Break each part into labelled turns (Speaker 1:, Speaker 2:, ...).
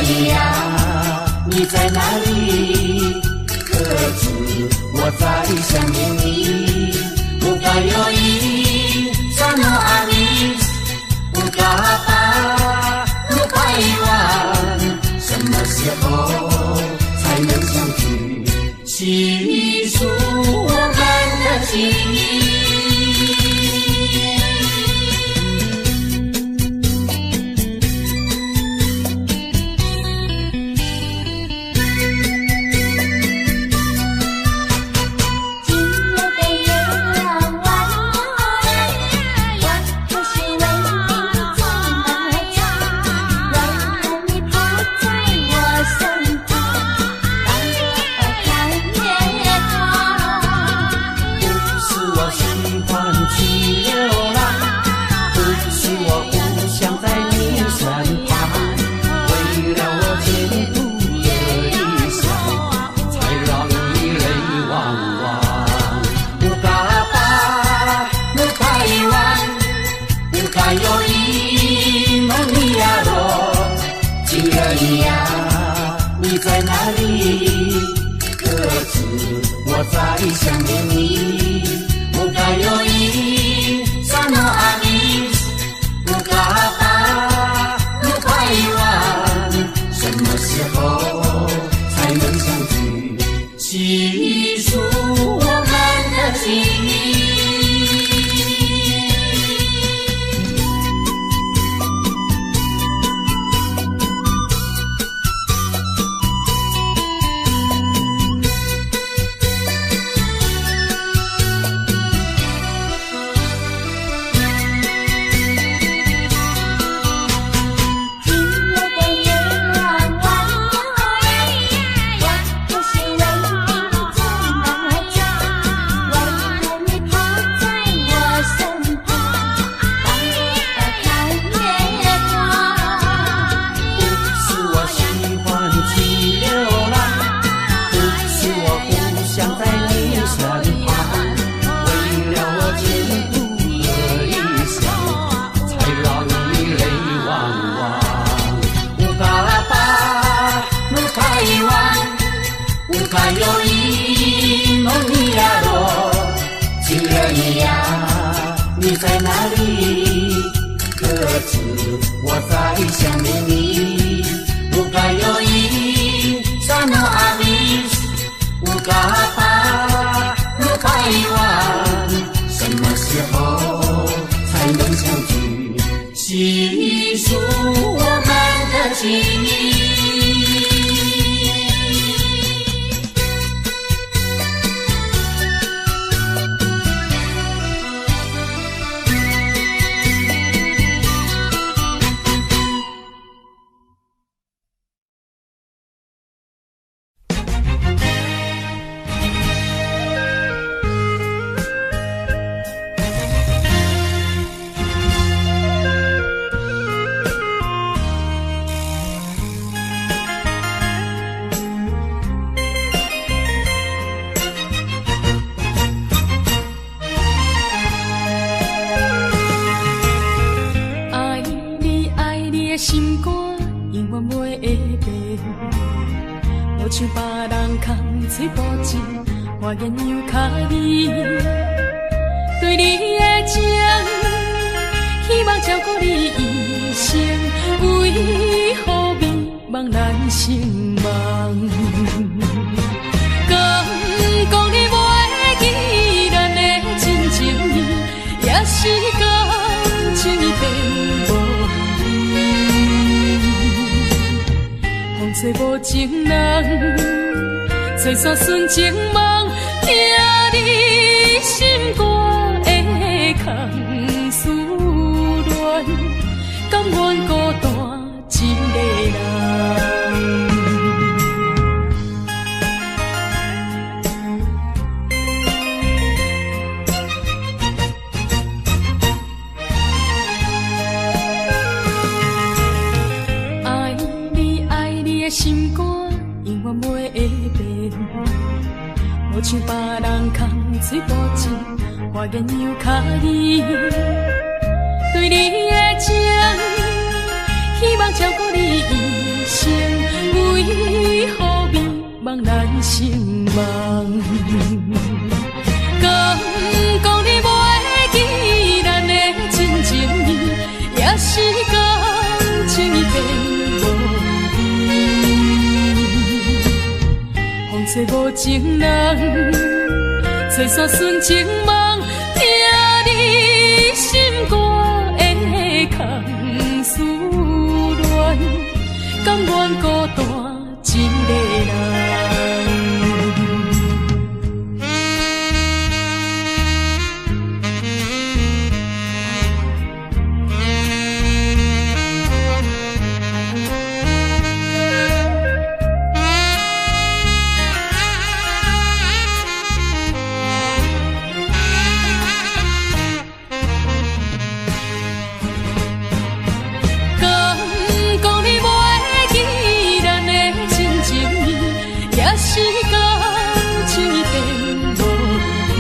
Speaker 1: 你啊，你在哪里？可知我在想念你？不该有一刹那阿弥，不该把路拐弯，什么时候才能相聚？细数我们的情谊。在哪里？可知我在想念你？不该有一刹那阿弥，不该把路拐弯，什么时候才能相聚？细数我们的情谊。还有一梦你呀罗，情人你呀，你在哪里？可知我在想念你？不该有一刹那阿弥，不该把路拐弯，什么时候才能相聚？细数我们的情谊。像别人空嘴保证，我言犹卡你。对你的情，希望照顾你一生，为何迷茫难成梦？敢讲你袂记咱的真情意，也是感情已变无味。风吹无情人，吹散纯情梦，听你心肝的空思恋，甘愿孤单一个人。心肝永远袂会变，无像别人空嘴保证，我言犹卡你。对你的情，希望照顾你一生，为何迷茫咱心梦？敢讲你袂记咱的真情意，也是感情变无味。风吹无情人，吹散纯情梦，听你心肝的空思恋，甘愿孤单一个人。是感情变无味，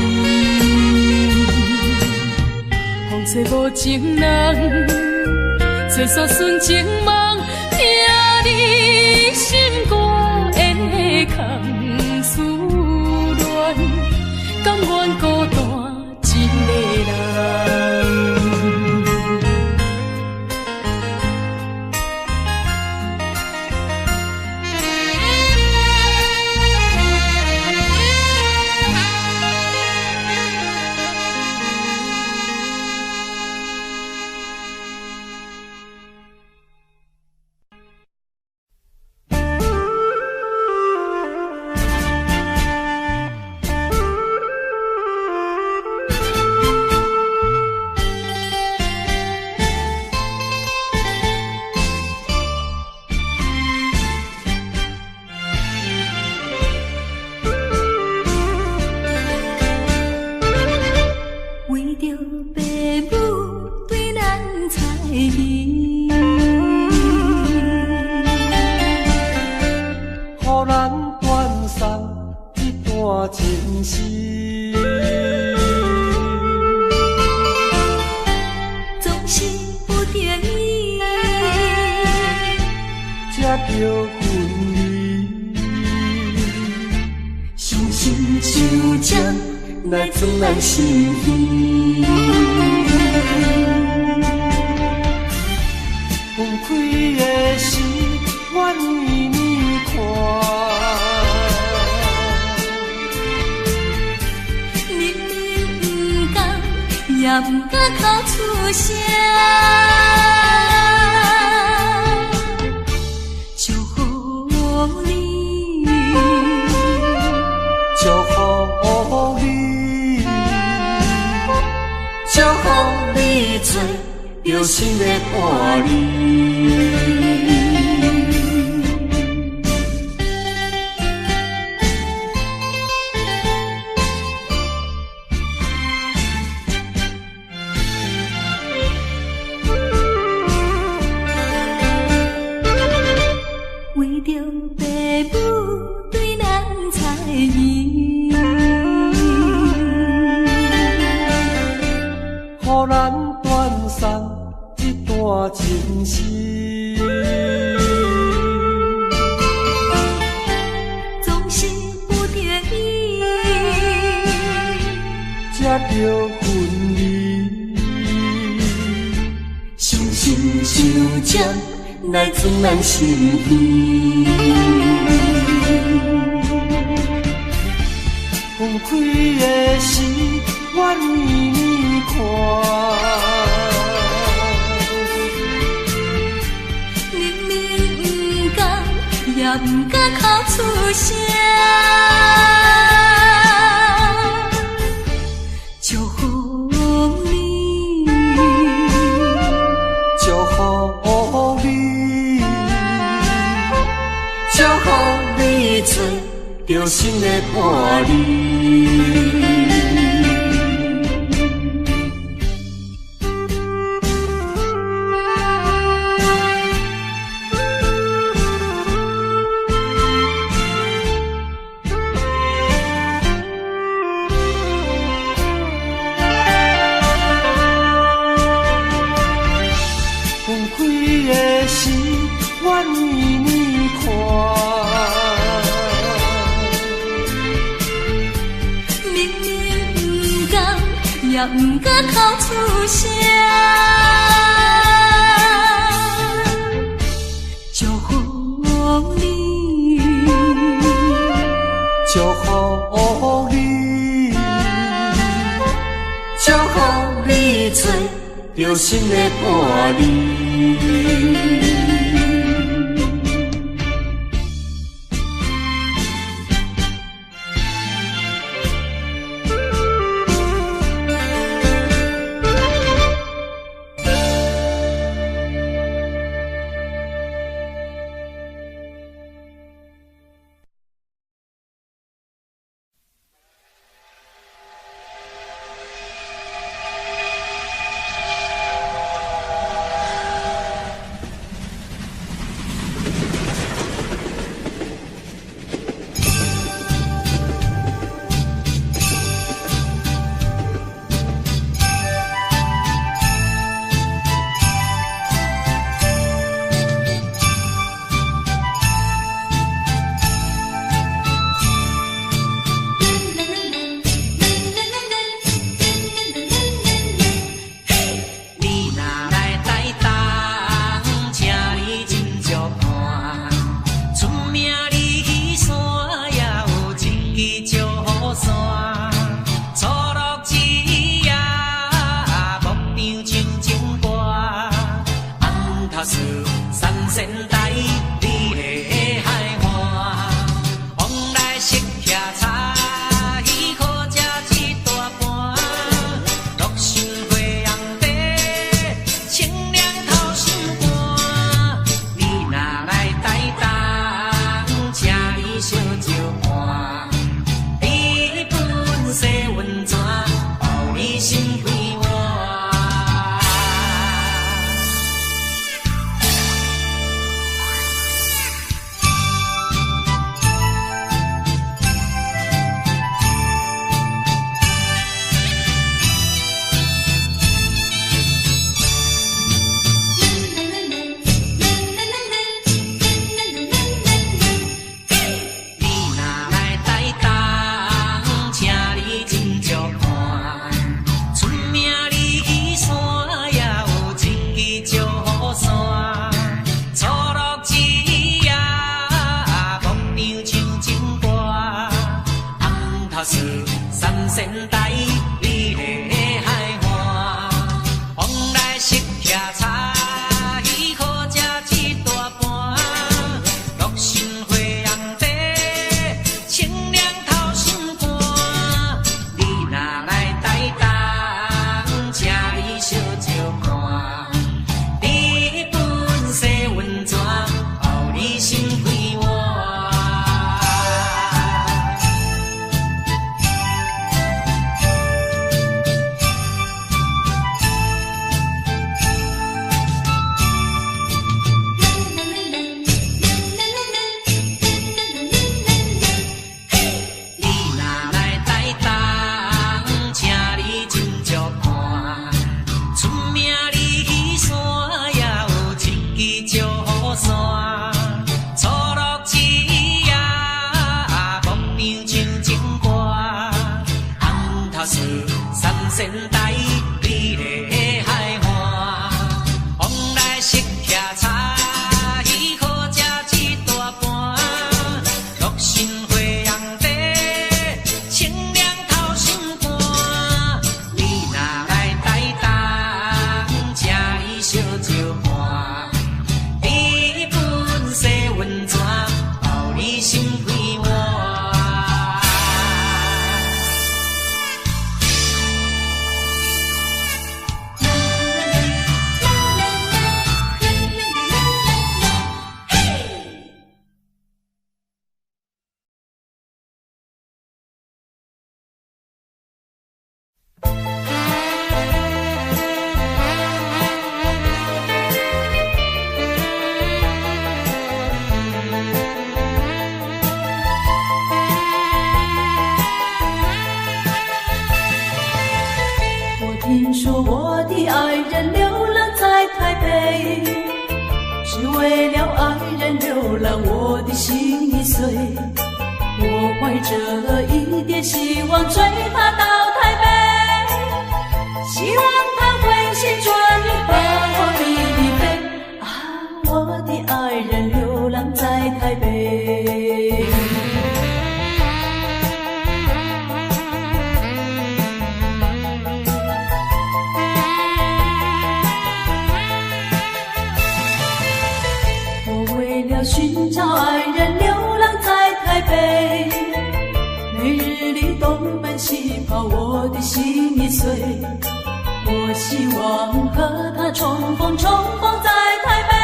Speaker 1: 风吹无情人，吹散纯情梦，听你心肝的空思恋，甘愿孤单一个人。来自咱心意，放开的心，愿意你看。明明不甘，也不敢口出声。祝福你，祝福你。祝福你做有心的伴侣。为着父母对咱猜疑。予咱断送一段情丝，总是不得已，才着分离。伤心伤情来自咱心意，放开的心，愿意你看。明明不甘，也不敢口出声。祝福你，祝福你，祝福你做着心的伴侣。放开的心，不敢哭出声。祝福你，
Speaker 2: 祝福你，祝福你找到新的伴侣。
Speaker 1: 我怀着一点希望，追他到台北。希望他会心转意和你离别。啊，我的爱人流浪在台北。我为了寻找爱人流浪在台北，每日里东奔西跑，我的心已碎。我希望和他重逢在台北，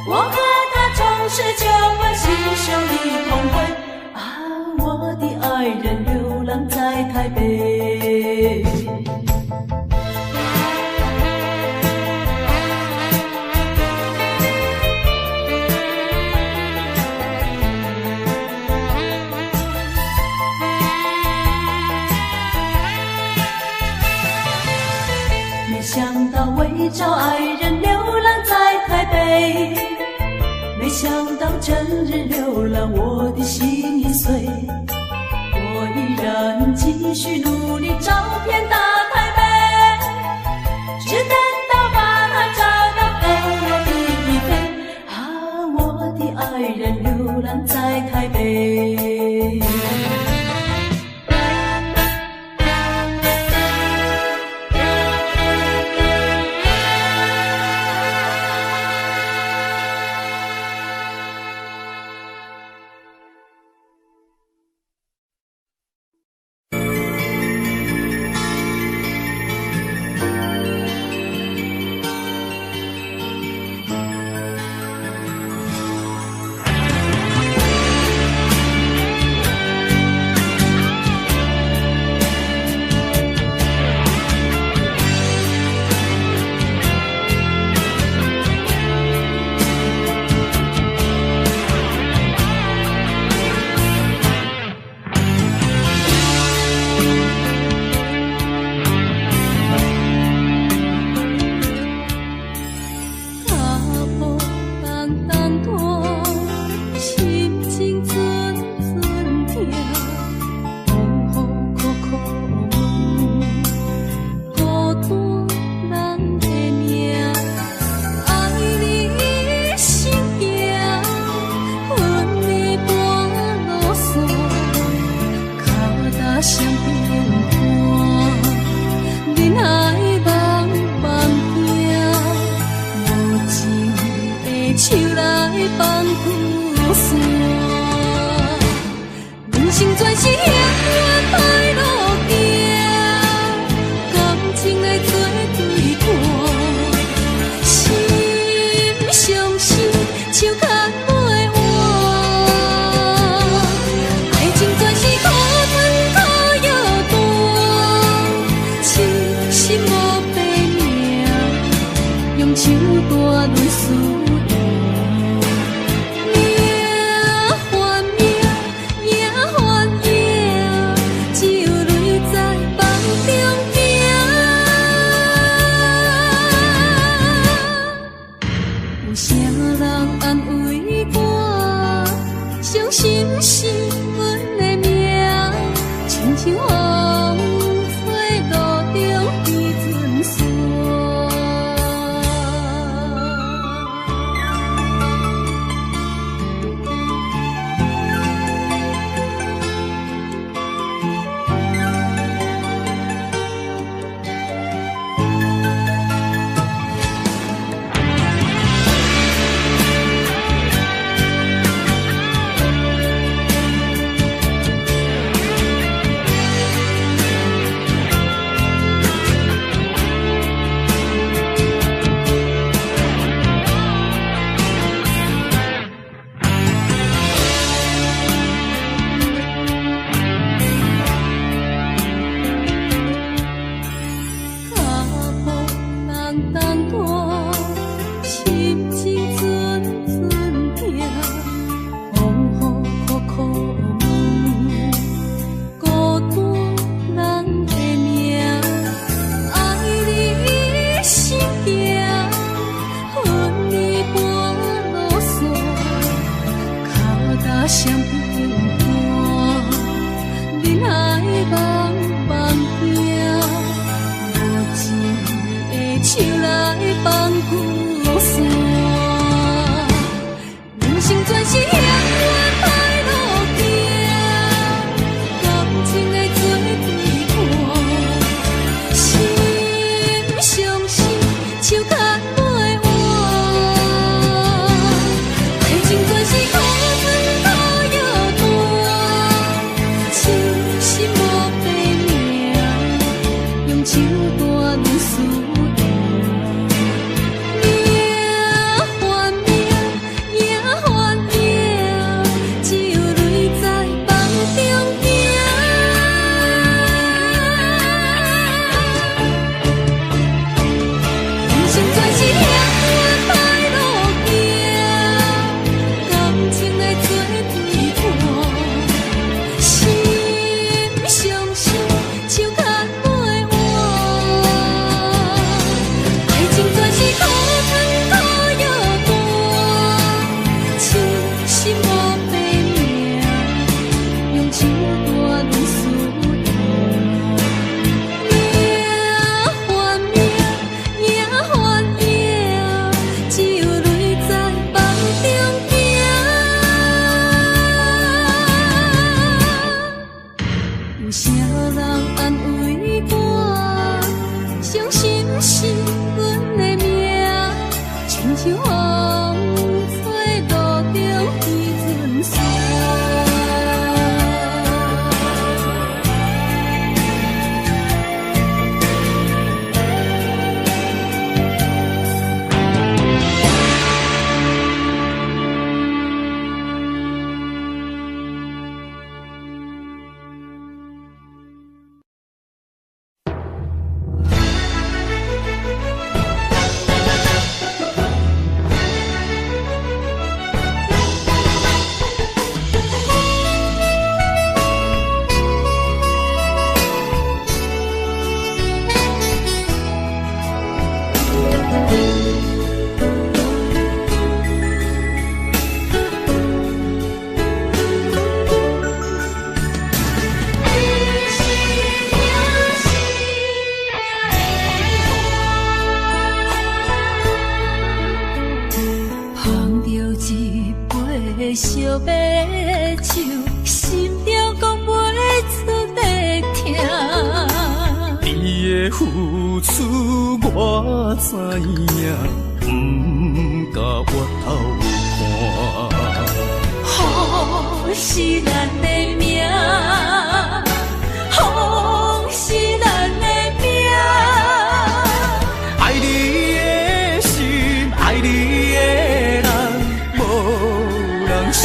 Speaker 1: 我和他重拾旧欢，携手一同回。啊，我的爱人流浪在台北。没想到为找爱人流浪在台北，没想到整日流浪我的心已碎。我依然继续努力找遍大台北，只等到把他找到飞呀地飞。啊，我的爱人流浪在台北。烧白酒，心中讲袂出的痛。
Speaker 3: 你的付出我知影，不甲我头看。
Speaker 1: 好是咱的命，好是咱的命。
Speaker 3: 爱你的心，爱你的人，无人想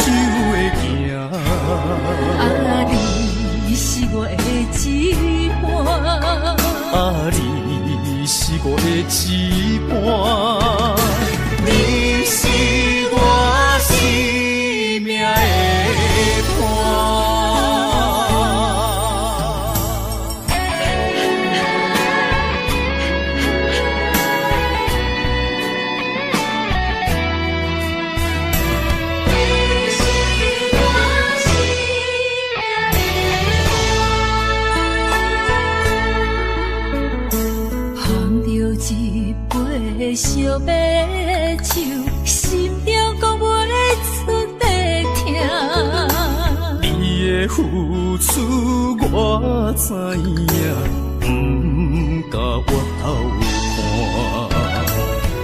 Speaker 3: 会行。
Speaker 1: 啊，你是我的一半，
Speaker 3: 啊，你是我的一半，你是我生命的伴。
Speaker 1: 烧白酒，心中讲袂出的痛。
Speaker 3: 你的付出我知影，不甲我头看。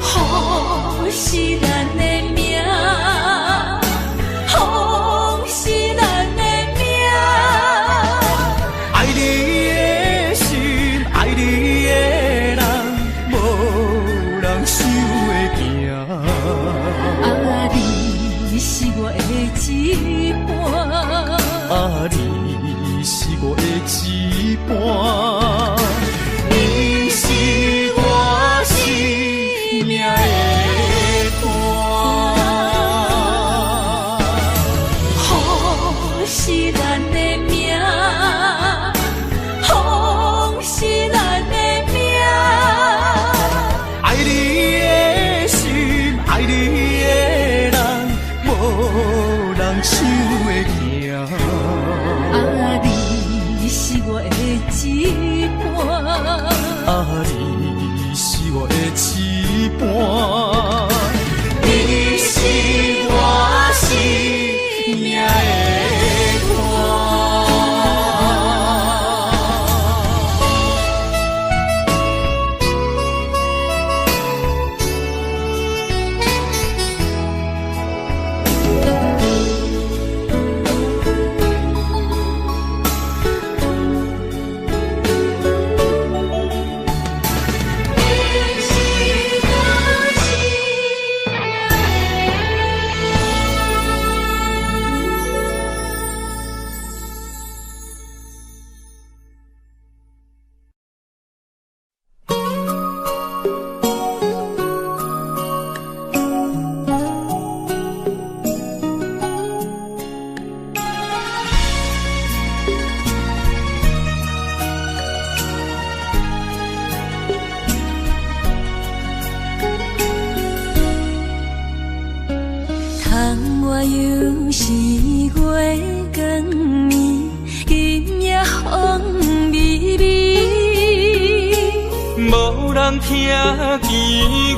Speaker 1: 好是咱的命，好是咱的命。
Speaker 3: 爱你的心，爱你的人，无人想会行。
Speaker 1: 啊，你是我的一半，
Speaker 3: 啊，你是我的一半，你是我生命的伴。
Speaker 1: 好是咱的命，好是咱的命。
Speaker 3: 爱你的心，爱你的人，无人想会行。
Speaker 1: 啊，你是我的一半，
Speaker 3: 啊，你是我的一半，你是我生命的伴。
Speaker 1: 又是月光暝，今夜风微微，
Speaker 3: 无人听见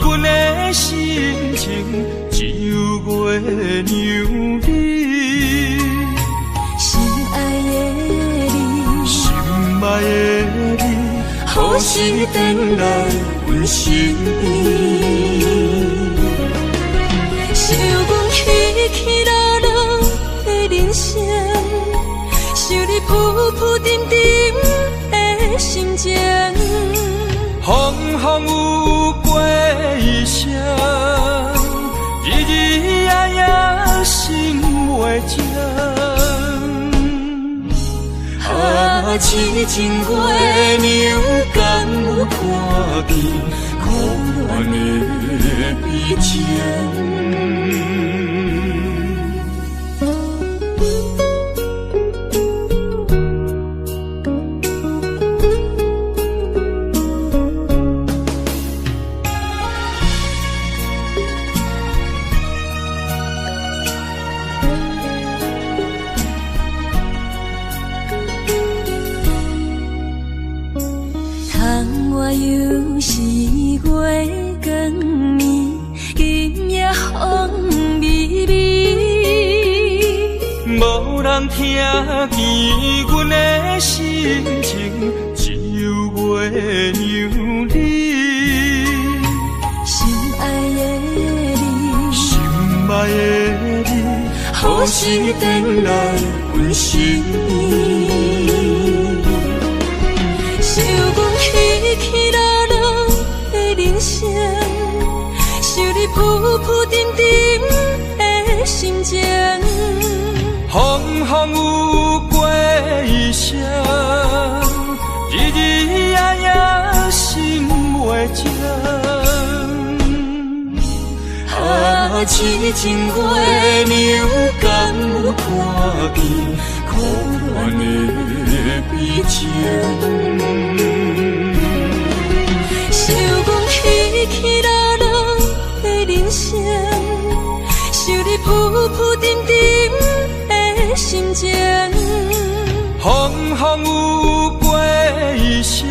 Speaker 3: 阮的心情，只有月娘你。
Speaker 1: 心爱的你，
Speaker 3: 心爱的你，何时回来阮身边？
Speaker 1: 想阮起起落落的人生，想你浮浮沉沉的心情。
Speaker 3: 风风有过一生，日日夜夜心袂静。啊，痴情月娘敢有看见苦恋的悲情？
Speaker 1: 又是月光暝，今夜风微微，
Speaker 3: 人听见阮的心情，只有月亮你，
Speaker 1: 心爱的你，
Speaker 3: 心爱的你，好心传来阮心意。
Speaker 1: 想阮起起落落的人生，想你浮浮沉沉的心情。
Speaker 3: 风风有过一生，日日夜夜心袂静。啊，痴情月亮敢有看见可怜的悲情？
Speaker 1: 想阮起起落落的人生，想你浮浮沉沉的心情。
Speaker 3: 风风有过一生，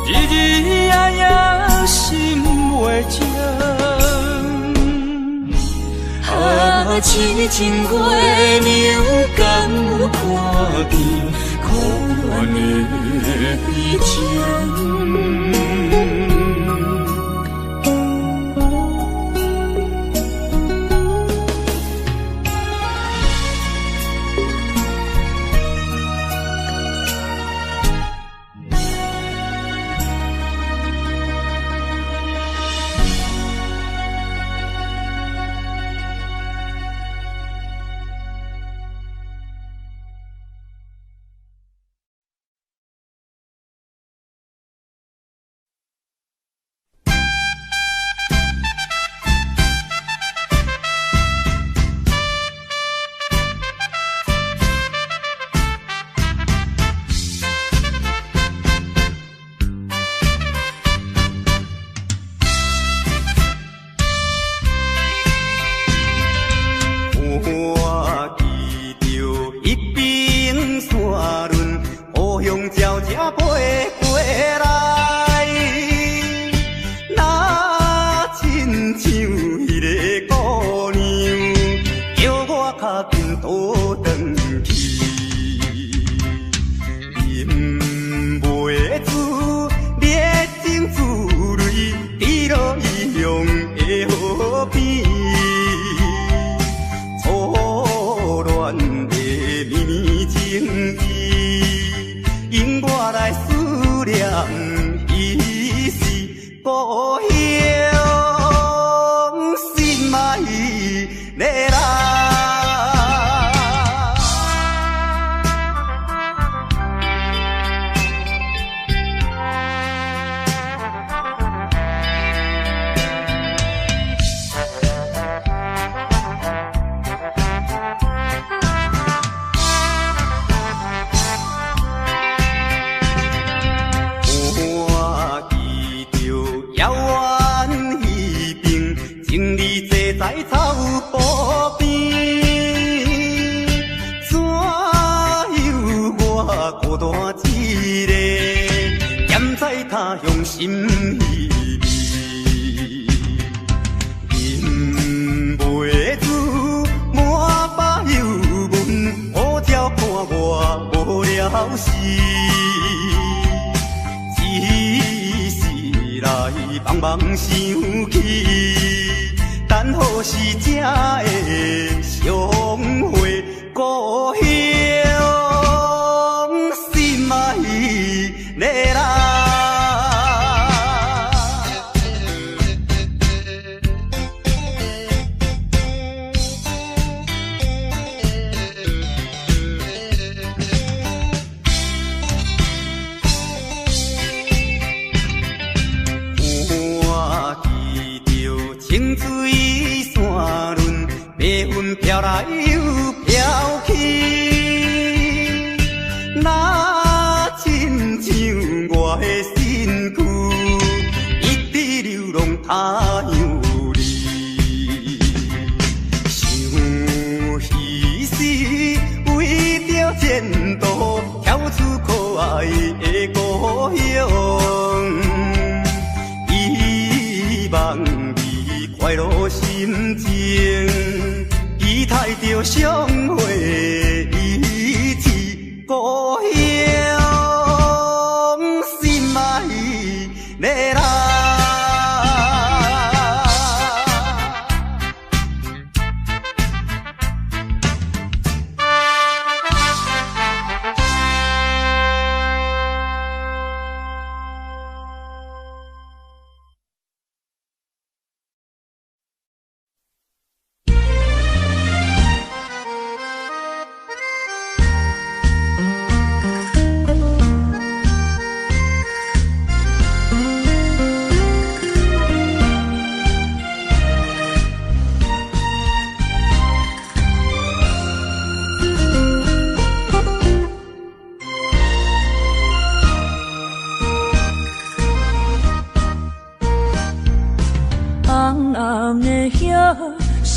Speaker 3: 日日夜夜心袂静。啊，痴情月亮敢有看见可怜的悲情？
Speaker 4: 快乐心情，期待着相会。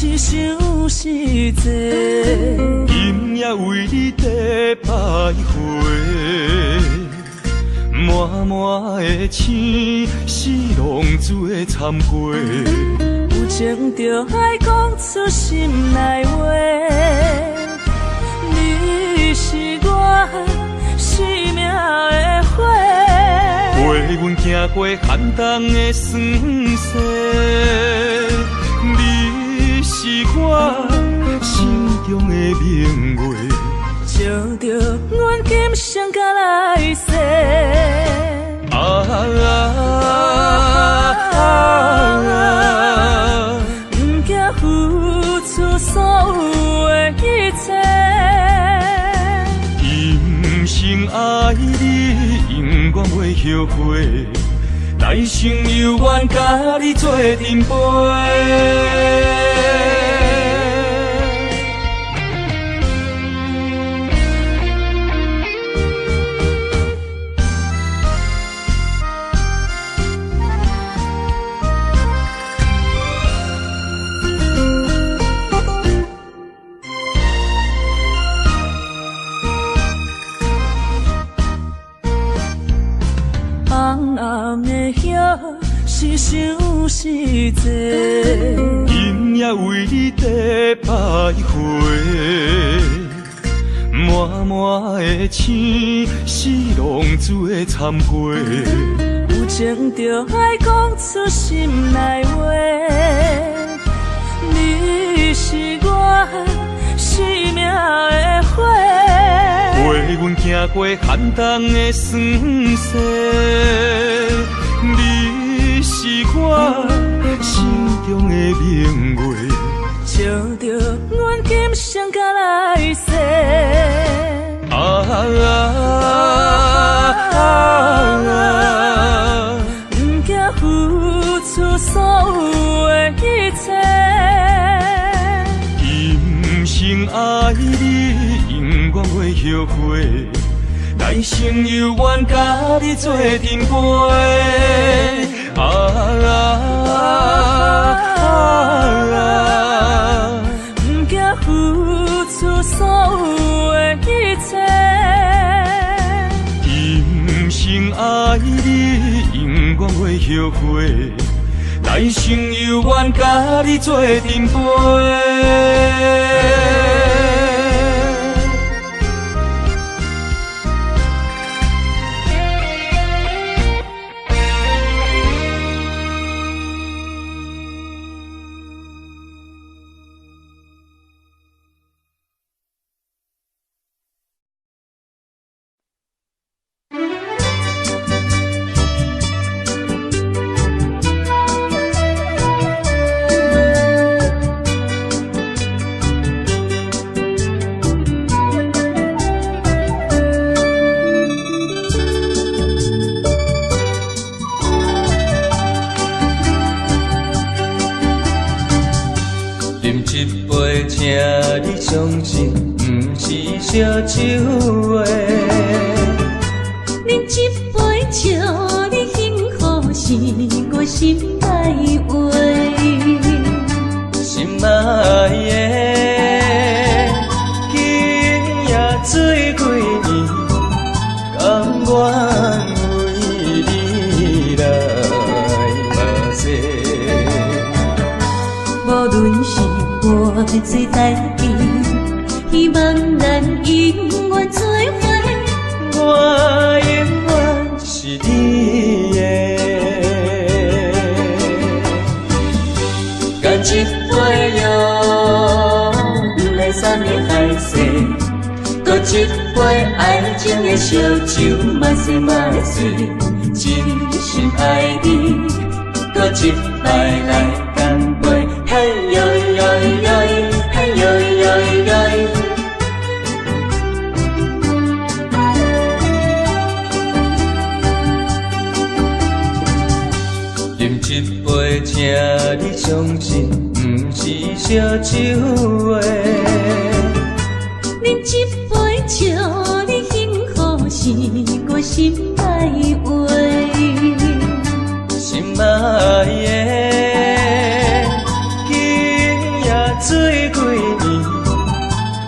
Speaker 4: 是想是多。
Speaker 3: 今夜为你在徘徊，满满的青是浪子的惨过。
Speaker 4: 有情就爱讲出心内话，你是我生命的火，
Speaker 3: 陪阮行过寒冬的酸涩，你是我心中的明月，
Speaker 4: 照着阮今生甲来世。不惊付出所有的一切，
Speaker 3: 今生爱你，永远袂后悔，来生有缘甲你做阵陪。
Speaker 4: 暗的夜是想是多，
Speaker 3: 今夜为你在徘徊，满满的青是浪子的惨过。
Speaker 4: 有情就爱讲出心内话，你是我生命的火，
Speaker 3: 陪阮行过寒冬的酸涩，你是我心中的明月，
Speaker 4: 照着阮今生甲来世。不惊付出所有的一切，
Speaker 3: 今生爱你，永远袂后悔，来生有缘甲你做阵陪。
Speaker 4: 不惊付出所有的一切，
Speaker 3: 今生爱你，永远袂后悔，来生有缘甲你做阵陪。相信不是烧酒话，
Speaker 1: 饮一杯酒，你幸福是我心内话。
Speaker 3: 心爱的，今夜醉几年，甘愿为你来目屎。
Speaker 1: 无论是我做代志，希望咱永远做伙。
Speaker 3: 我永远是你的，干一杯药，不来三年海誓，搁一杯爱情的烧酒，慢些慢些，真心爱你，搁一摆来干杯，嘿呦呦呦，嘿呦呦呦。饮一杯，请你相信，不是烧酒话。
Speaker 1: 饮一杯酒，你幸福是我心内话。
Speaker 3: 心爱的，今夜过年，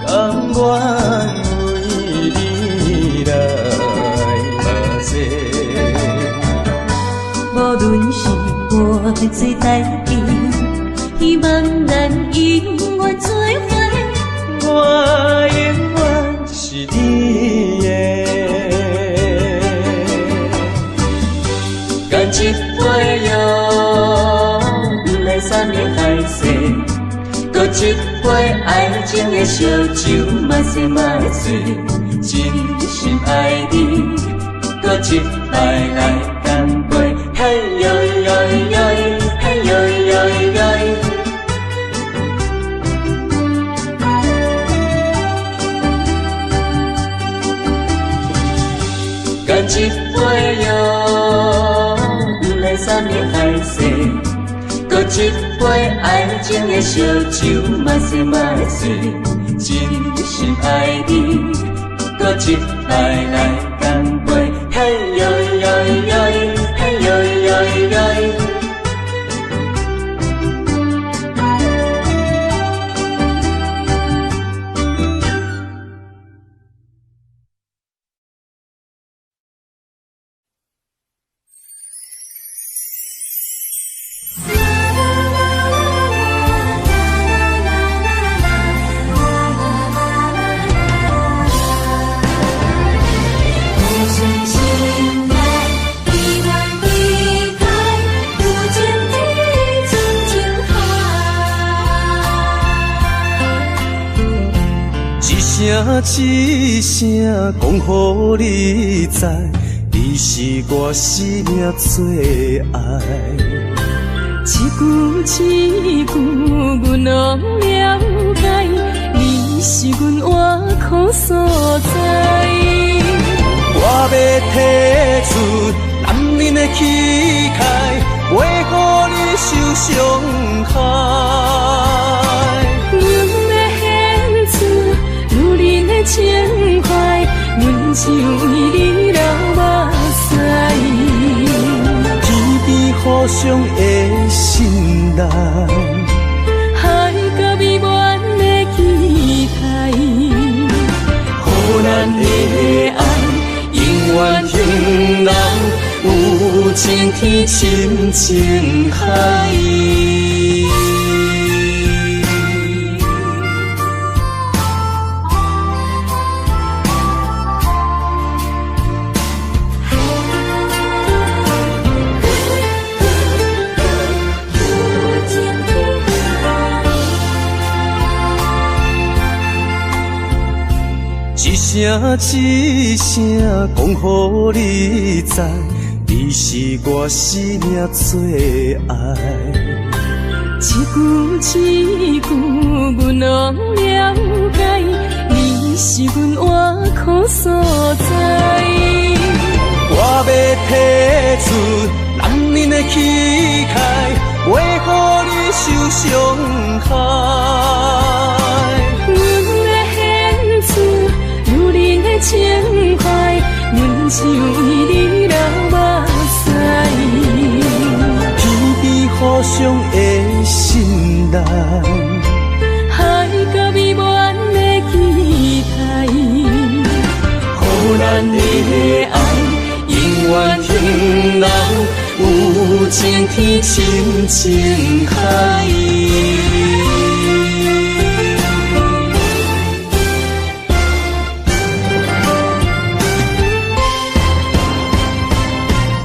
Speaker 3: 甘愿为你来马西。
Speaker 1: 无论是偌多代志，希望咱永远做伙。
Speaker 3: 我永远是你的。干一杯药，不来三年海誓。搁一杯爱情的烧酒，嘛西嘛醉，真心爱你，搁一摆来干杯，嘿呦呦呦，嘿呦呦呦。干一杯药，不来三年海誓。搁一杯爱情的烧酒，嘛西嘛醉，真心爱你，搁一摆来干杯，嘿呦呦呦，嘿呦呦呦。一声讲予你知，你是我生命最爱。
Speaker 1: 一句一句，阮拢了解，你是阮活苦所在。
Speaker 3: 我要提出男人的气概，袂予你受伤害。情怀，阮只为你流目屎。天边互相的信赖，
Speaker 1: 海角美满的期待，
Speaker 3: 予咱的爱永远天人，有情天深情海。一声讲予你知，你是我生命最爱。
Speaker 1: 一句一句，阮拢了解，你是阮活苦所在。
Speaker 3: 我要提出男人的气概，袂予你受伤害。
Speaker 1: 情怀，阮只为你流目屎。
Speaker 3: 天边互相的信赖，
Speaker 1: 海角美满的期待，
Speaker 3: 予咱的爱永远天人，有情天深情海。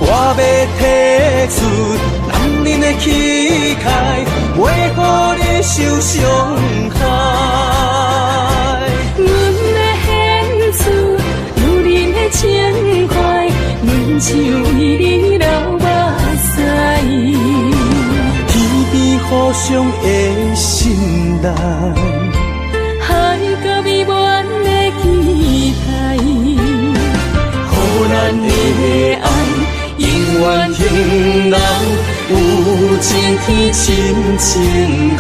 Speaker 3: 我要提出男人的气概，袂予你受伤害。
Speaker 1: 阮的献出女人的情怀，阮只为你流目屎。
Speaker 3: 天边互相的信赖，
Speaker 1: 海角美满的期待，
Speaker 3: 予咱的爱永远天人，有情天深情海。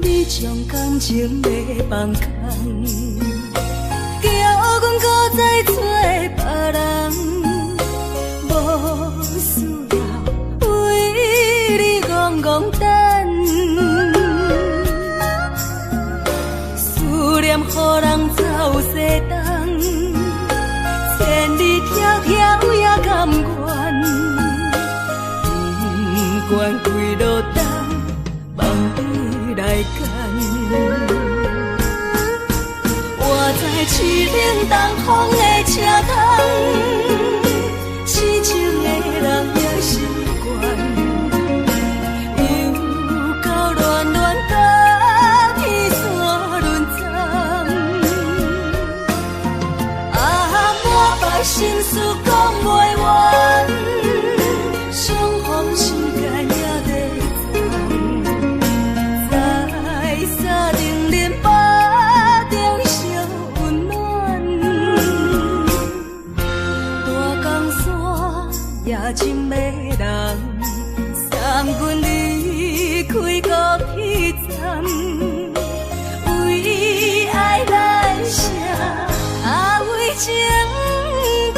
Speaker 1: 你将感情要放空，叫阮搁再找别人，无需要为你戆戆等。思念予人走西东，千里迢迢也甘愿，不管几路灯，梦你来牵。我在凄冷东风的车窗，痴情的人也习惯，又到暖暖甲天山轮站。啊，满腹心事讲袂完，相逢时间也在长，在沙丁林巴中烧温暖。大江山也真迷人，三军离开高铁站，为爱来写啊为情灯。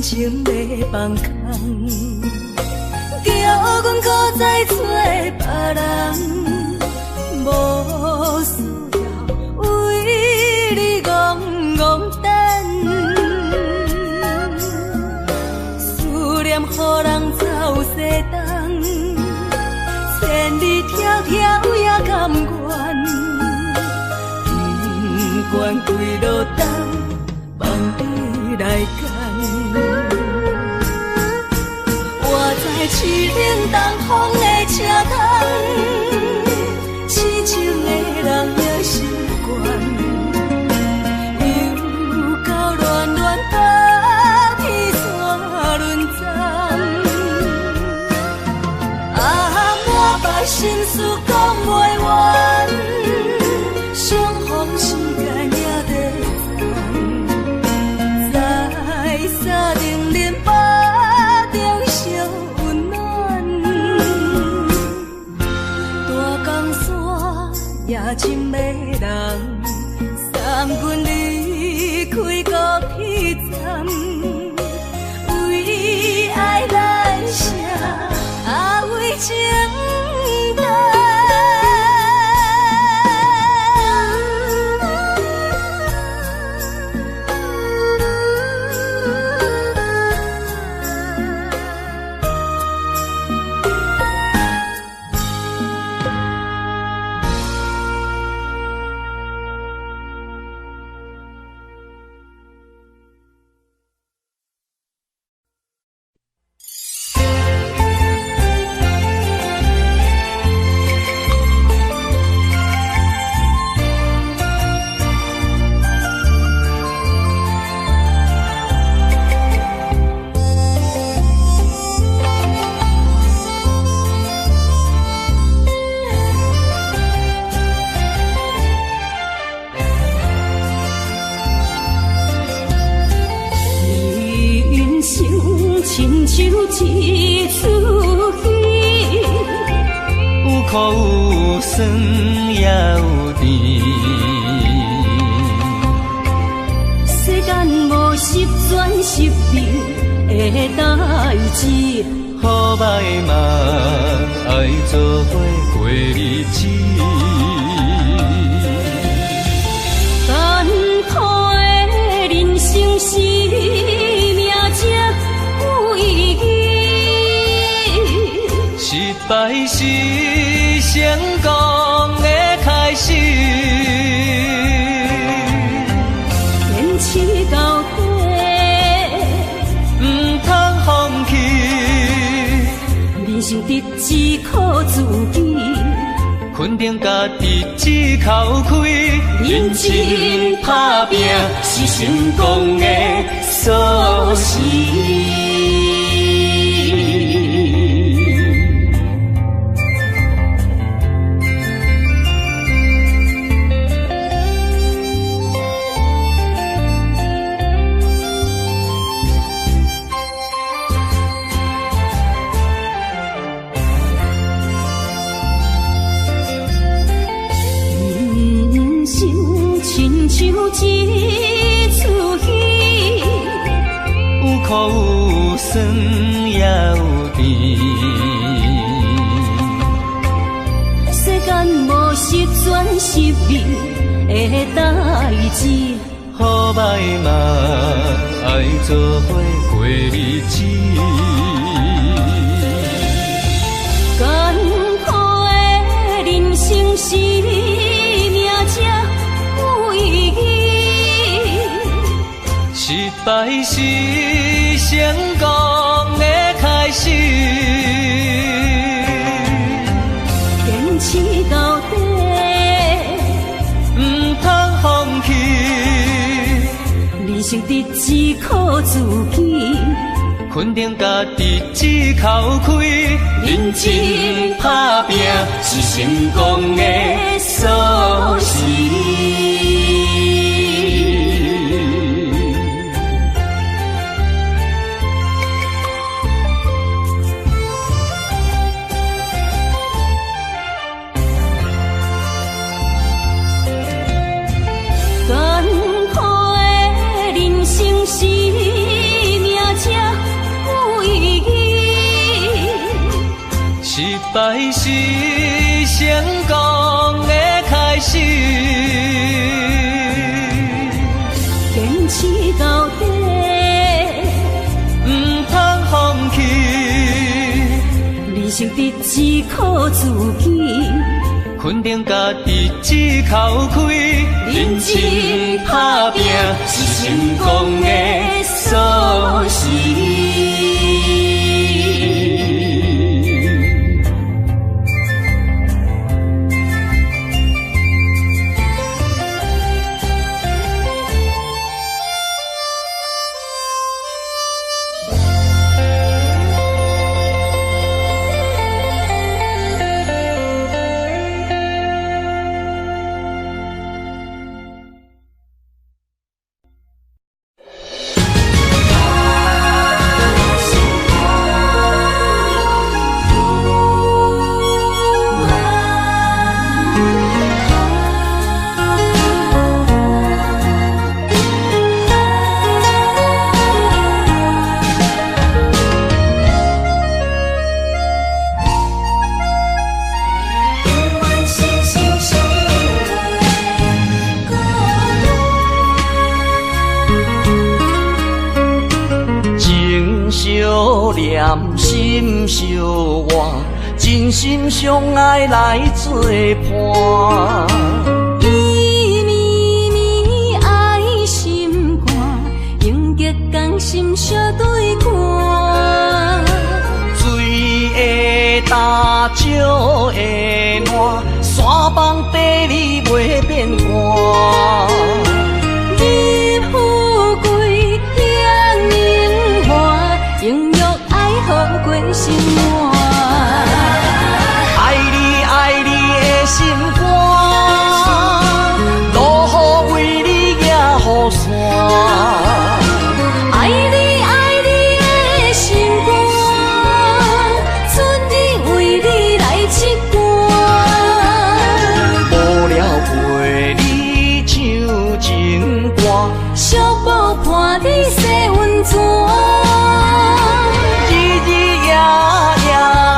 Speaker 1: 情要放空，叫阮搁再找别人，无需要为你戆戆等。思念予人走西东，千里迢迢也甘愿，不管几路灯，梦你来牵。凄冷东风的车窗，痴情的人也习惯，又到暖暖甲天山轮站。啊，满腹心事讲袂完，相逢时间也在长，在沙丁林巴中烧。也真迷人，三军离开高铁站，为爱来写啊为情灯。
Speaker 5: 亲像一出戏，有苦有酸也有甜。世间无十全十美的代志，好歹嘛爱做伙过日子。艰苦的人生是。失败是成功的开始，坚持到底，不管生得只靠自己，
Speaker 4: 肯定家己只口开，
Speaker 5: 认真打拼是成功的锁匙。像一出戏，
Speaker 4: 有苦有酸也有甜。
Speaker 5: 世间无十全十美的代志，
Speaker 4: 好歹嘛爱做伙过日子。
Speaker 5: 艰苦的人生是命这有意义，
Speaker 4: 失败是成功的开始。
Speaker 5: 坚持到底，
Speaker 4: 唔通放弃。
Speaker 5: 人生得只靠自己，
Speaker 4: 肯定家己只口开，
Speaker 5: 认真打拼是成功的锁匙。艰苦的人生是命这有意义，
Speaker 4: 失败是成功的开始。
Speaker 5: 坚持到底，
Speaker 4: 唔通放弃。
Speaker 5: 人生得只靠自己，
Speaker 4: 肯定家己只口开，
Speaker 5: 认真打拼是成功的锁匙。
Speaker 2: 心相换，真心相爱来作伴。
Speaker 5: 伊绵绵爱心肝，永结同心相对看。
Speaker 2: 水会干，石会烂，山崩地里袂变寒。
Speaker 5: 你富贵享荣华，永浴爱好过生活。
Speaker 2: 爱你爱你的心肝，落雨为你野雨伞。
Speaker 5: 爱你爱你的心肝，春日为你来唱歌。
Speaker 2: 无聊陪你唱情歌，
Speaker 5: 小宝伴你洗温泉。
Speaker 2: 日日夜夜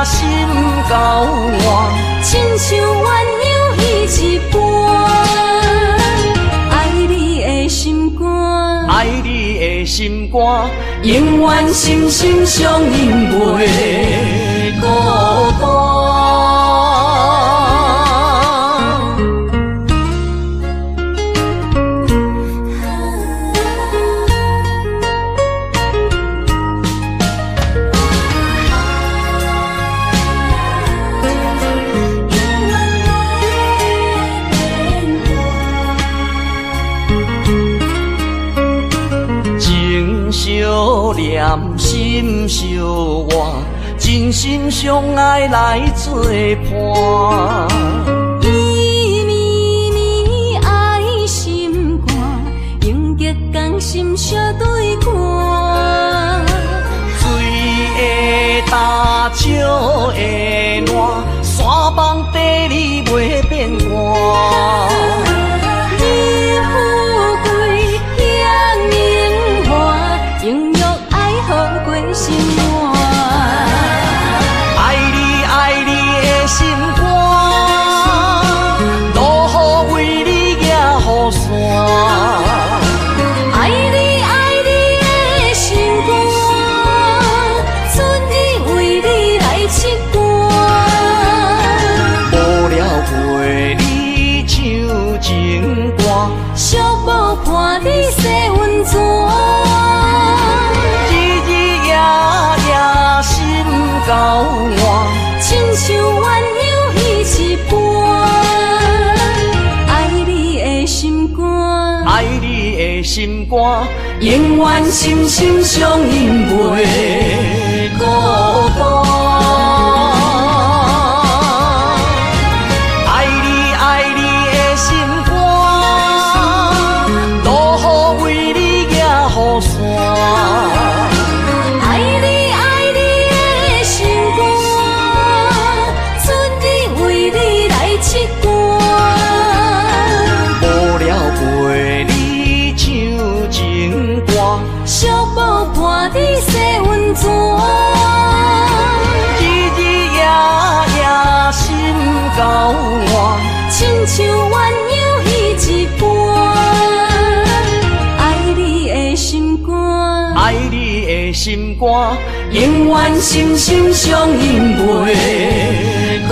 Speaker 2: 心交换，
Speaker 5: 亲像鸳鸯依一半。爱你的心肝，
Speaker 2: 爱你的心肝，永远心心相印袂孤单。谈心相活，真心相爱来作伴。
Speaker 5: 伊绵绵爱心肝，永结同心相对看。
Speaker 2: 水会干，石会烂，山崩地裂袂变卦。
Speaker 5: 你富贵享荣华，永浴爱好过生活。
Speaker 2: 爱你爱你的心肝，落雨为你举雨伞。
Speaker 5: 爱你爱你的心肝，春日为你来七歌。
Speaker 2: 无了陪你唱情歌，
Speaker 5: 寂寞伴你洗温泉。
Speaker 2: 日日夜夜心交换，
Speaker 5: 亲像鸳鸯彼一般。爱你的心肝，
Speaker 2: 爱你的心肝，永远心心相印袂孤单。爱你爱你的心肝，落雨为你举雨伞。
Speaker 5: 爱你爱你的心肝，春日为你来七歌。
Speaker 2: 无了陪你唱情歌，
Speaker 5: 寂寞伴你洗温泉。
Speaker 2: 日日夜夜心交换，
Speaker 5: 亲像鸳鸯彼一般。爱你的心肝，
Speaker 2: 爱你的心肝，永远心心相印袂孤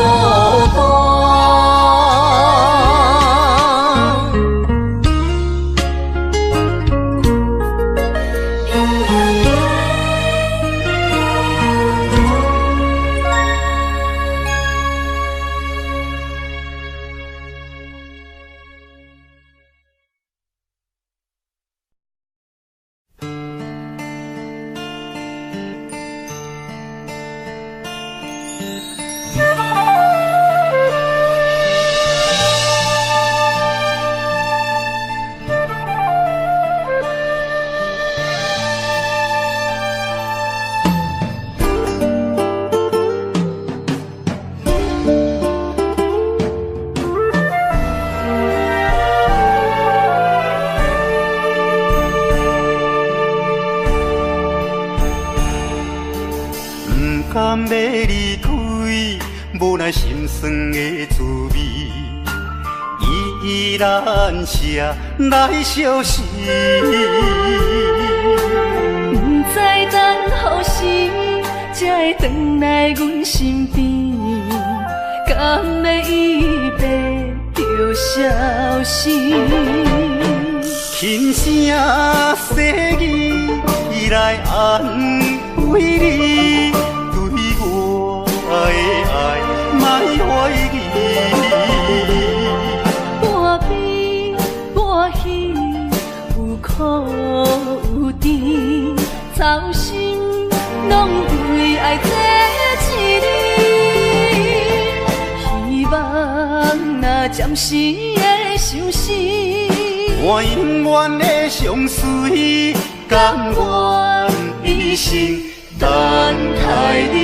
Speaker 2: 单。
Speaker 6: 甘要离开，无奈心酸的滋味，依然写来相思。
Speaker 4: 不知等何时才会回来阮身边，甘要一别就消失。
Speaker 6: 轻声细语来安慰你，对我的爱莫怀疑。
Speaker 4: 半悲半喜，有苦有甜，操心拢为爱这一日。希望若暂时的相思，
Speaker 6: 我永远的相随，甘愿一生等待你。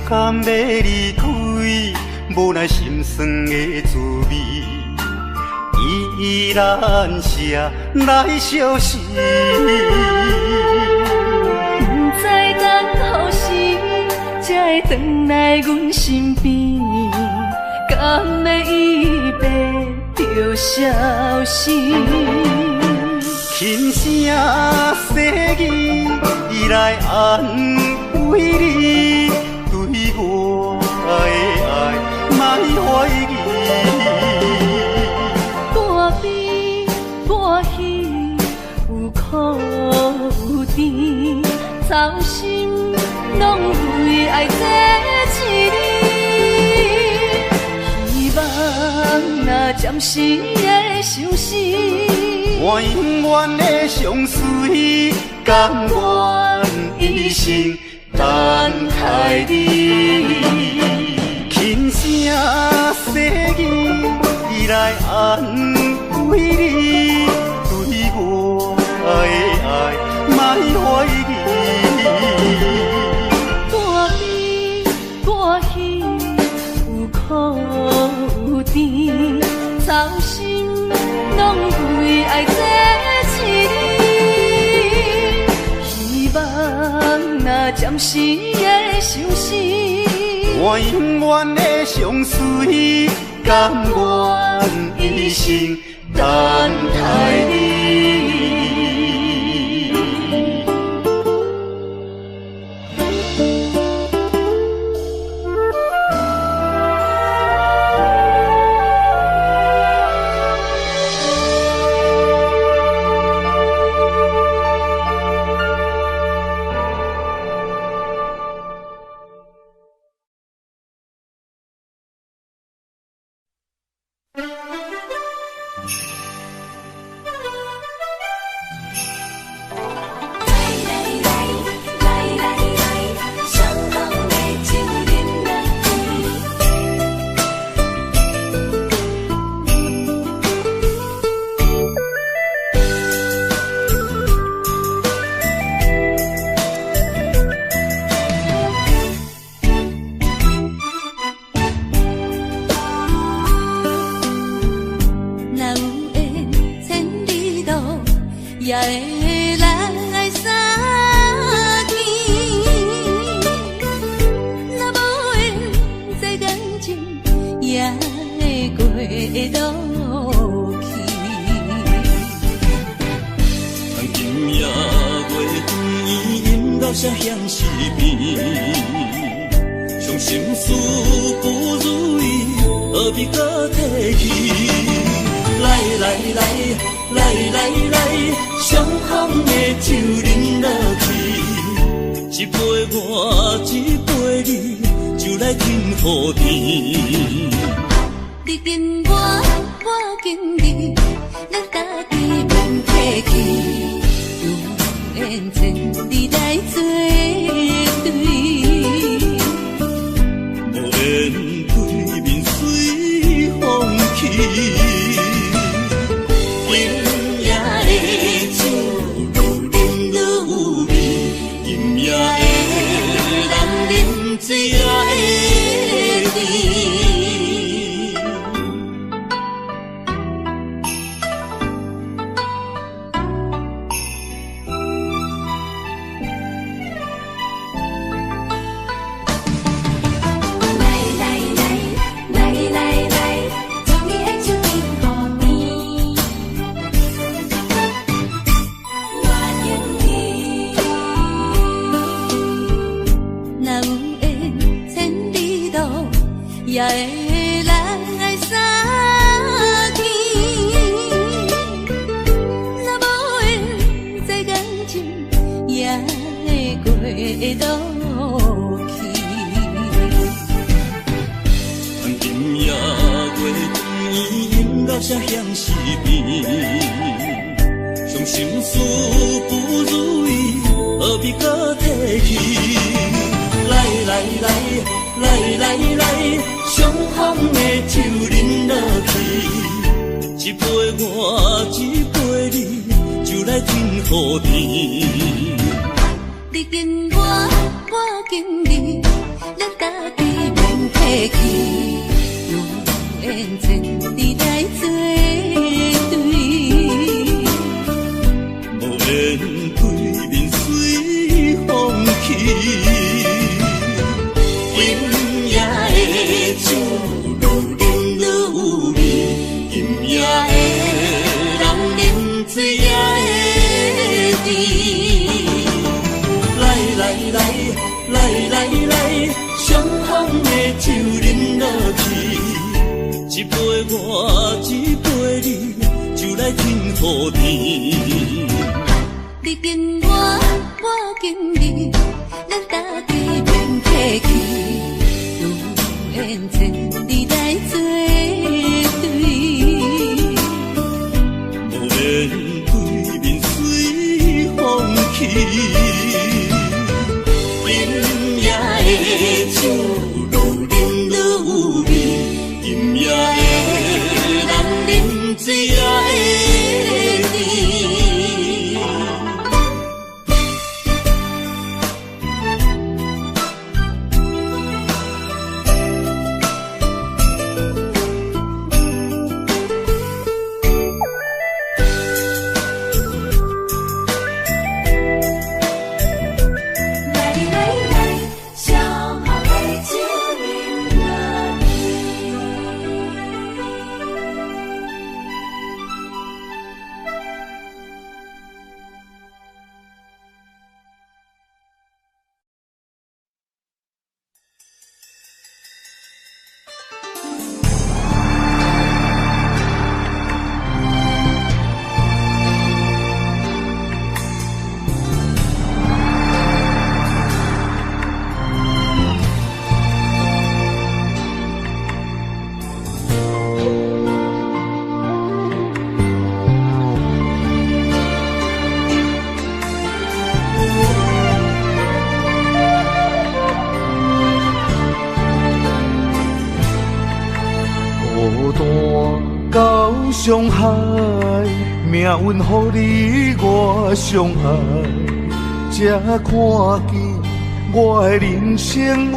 Speaker 6: 甘要离开，无奈心酸的滋味，依然写来相思。
Speaker 4: 不知等何时才会回来阮身边，甘的伊白着消失。
Speaker 6: 轻声细语，伊来安慰你，对我的爱莫怀疑。
Speaker 4: 半悲半喜，有苦有甜，操心拢为爱这一日。希望若暂时的相思，
Speaker 6: 我永远的相随，甘愿一生等待你。轻声细语，伊来安慰你，对我的爱莫怀疑。
Speaker 4: 半悲半喜，有苦有甜，操心拢为爱这一日。希望若暂时的相思，
Speaker 6: 我永远的相随，甘愿一生等待你。
Speaker 1: 也会来相见，若无缘这感情，也会过落去。
Speaker 5: 今夜月光阴到啥乡是边，伤心事不如意，何必搁提起？来来来。来来来，伤风的酒饮落去，一杯我，一杯你，就来敬予甜。
Speaker 1: 你敬我，我敬你，咱家己免客气，有缘千里来作对，
Speaker 5: 无缘对面随风去。水也会甜，
Speaker 1: 来，将你的手紧抱边，我敬你。若有缘千里路，也会来相见。若无缘这感情，也会过落去。
Speaker 5: 今夜月光阴到啥乡是边，伤心事不如意，何必搁提起？来来来，来来来，伤风的酒饮落去，一杯我，一杯你，就来敬予甜。
Speaker 1: 你敬我，我敬你，咱家己免客气，有缘千里来作对，
Speaker 5: 无缘对面随风去。今夜的酒如
Speaker 3: 来来来，上香的酒饮落去，一杯我，一杯你，就来敬土地。
Speaker 1: 你敬我，我敬你，咱大家免客气，有缘千里来作对。
Speaker 3: 无缘对面随风去，饮夜的酒愈饮愈有味，饮夜的人饮醉也会醉。
Speaker 6: 伤害，命运予你我相爱，才看见我的人生有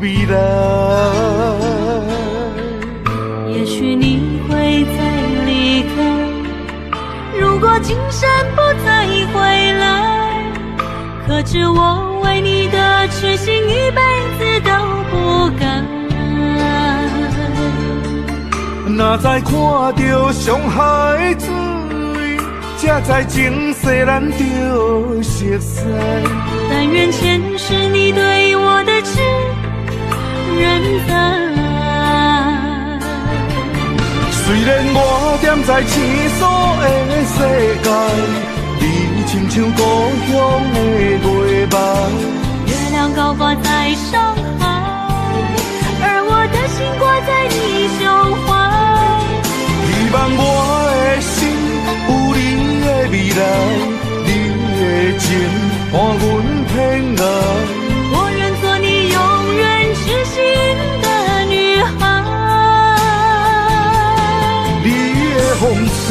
Speaker 6: 未来。
Speaker 4: 也许你会再离开，如果今生不再回来，可知我为你的痴心一辈子都不改。
Speaker 6: 若再看到伤害水，才知前世咱就熟悉。
Speaker 4: 但愿前世你对我的痴仍在。
Speaker 6: 虽然我踮在青锁的世界，你亲像故乡的月白，
Speaker 4: 月亮高挂在上海，而我的心挂在你胸怀。
Speaker 6: 希望我的心有你的未来，你的情伴阮偏爱。
Speaker 4: 我愿做你永远痴心的女孩。
Speaker 6: 你的风采，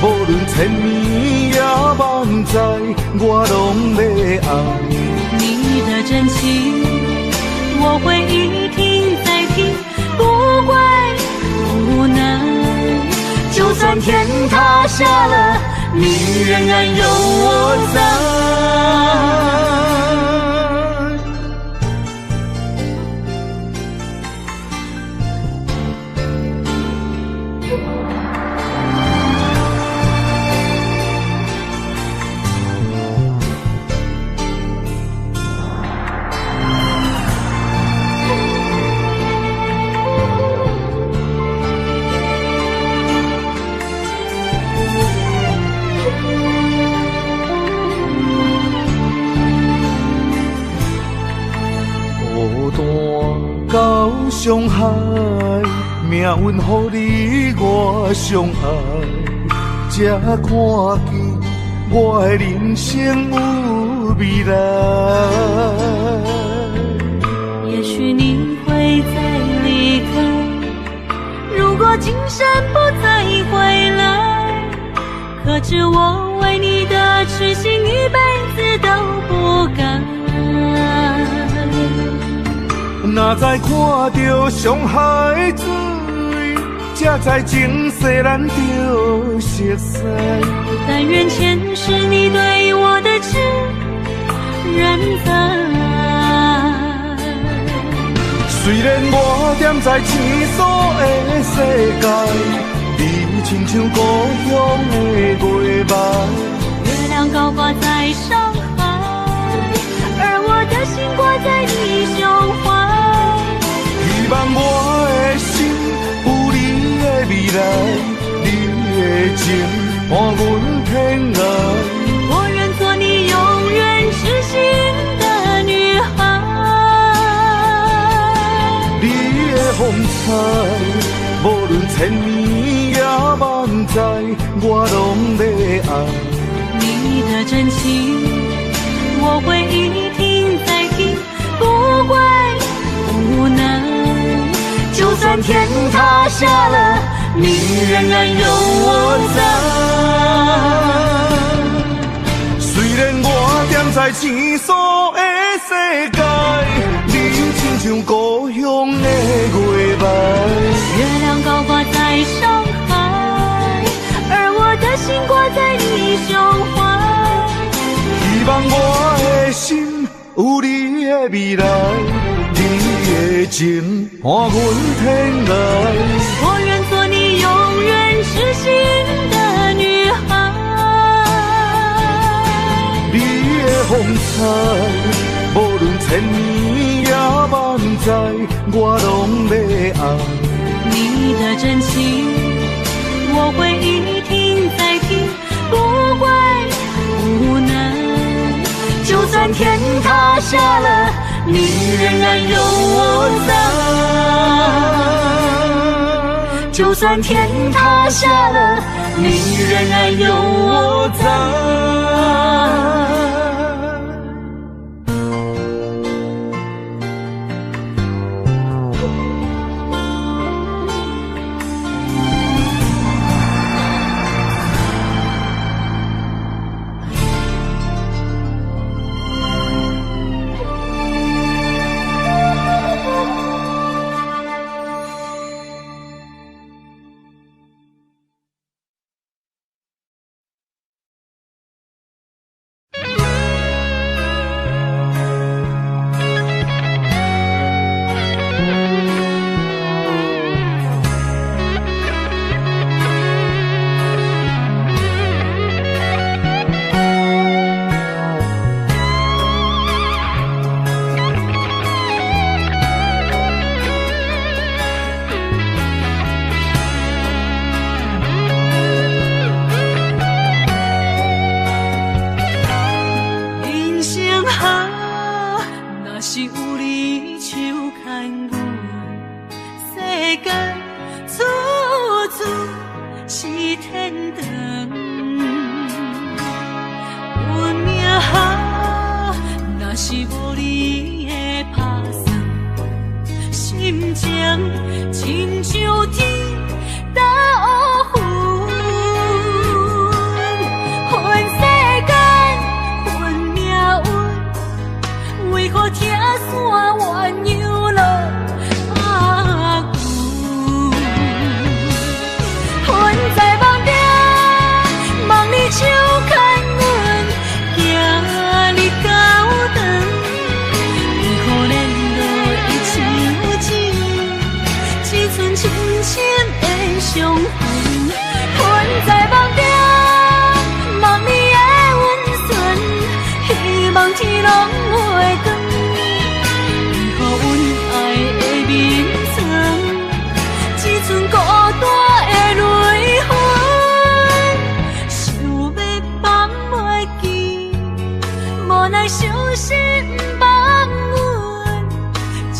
Speaker 6: 无论千年也万载，我拢要爱。
Speaker 4: 你的真情，我会一听再听，不怪不难。
Speaker 6: 就算天塌下了，你仍然有我在。伤害，命运予你我相爱，才看见我的人生有未来。
Speaker 4: 也许你会再离开，如果今生不再回来，可知我为你的痴心一辈子都不改。
Speaker 6: 若再看到伤害水，才知前世咱就熟悉。
Speaker 4: 但愿前世你对我的痴仍在。
Speaker 6: 虽然我踮在青锁的世界，你亲像故乡的月白，
Speaker 4: 月亮高挂在上海，而我的心
Speaker 6: 来，你的情伴阮天涯。
Speaker 4: 我愿做你永远痴心的女孩。
Speaker 6: 你的风采，无论千年也万载，我拢要爱。
Speaker 4: 你的真情，我会一听再听，不会无奈。就算天塌下了，你仍然有我在。
Speaker 6: 虽然我踮在青锁的世界，你亲像故乡的月白。
Speaker 4: 月亮高挂在上海，而我的心挂在你胸怀。
Speaker 6: 希望我的心有你的未来，你的情伴阮天涯。
Speaker 4: 我愿做你永远痴心的女孩。
Speaker 6: 你的风采，无论千年也万载，我拢要爱。
Speaker 4: 你的真情，我会一听再听，不会无奈。就算天塌下了，你仍然有我在。就算天塌下了，你仍然有我在。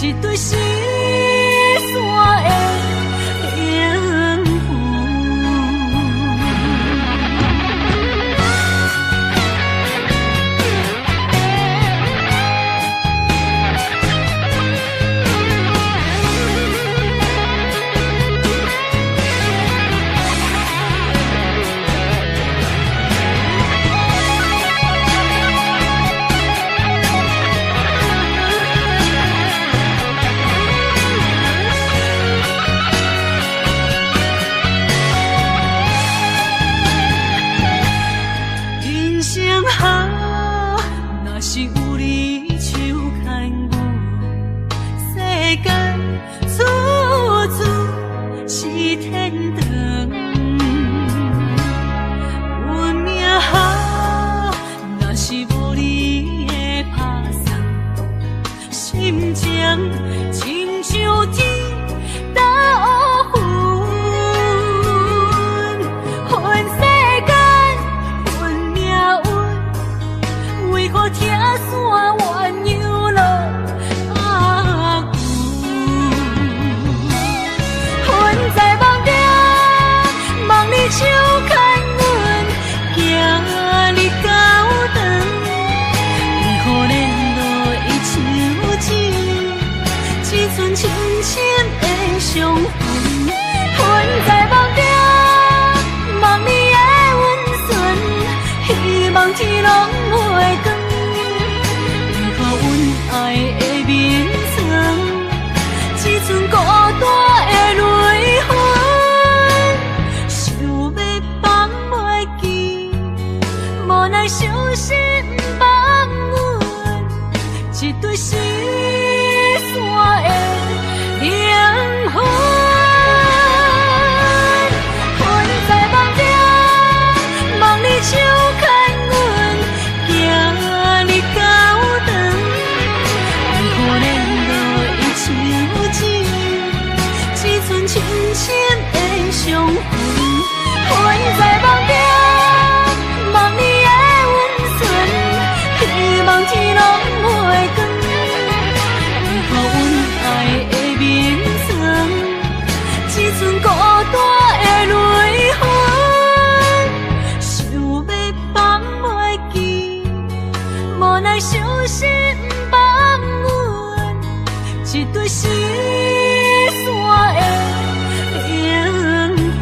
Speaker 4: 一对失散的灵魂。手牵阮行日高长，为何联络伊像钱，只剩深深的伤痕。阮在梦中望你的温存，希望天拢袂光。为何阮爱的眠床，只剩孤单的泪痕？想要放袂记，无奈伤心放阮，一对失散的灵魂。阮在梦中望你手牵阮行日高长，为何联络伊像钱，只剩深深的伤痕。阮在梦中望你的温存，希望天拢袂光。为何阮爱的眠床，只剩孤单的泪痕？想要放袂记，无奈伤心放阮，一对失散的灵魂。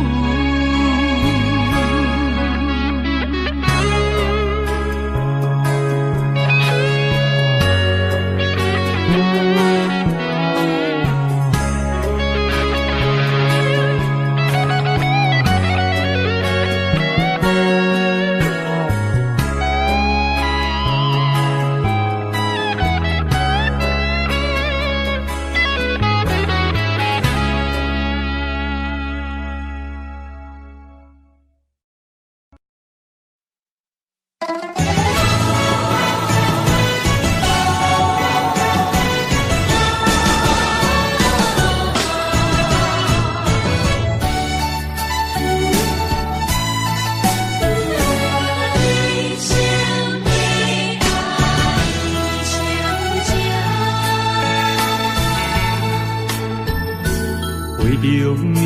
Speaker 5: 杯中的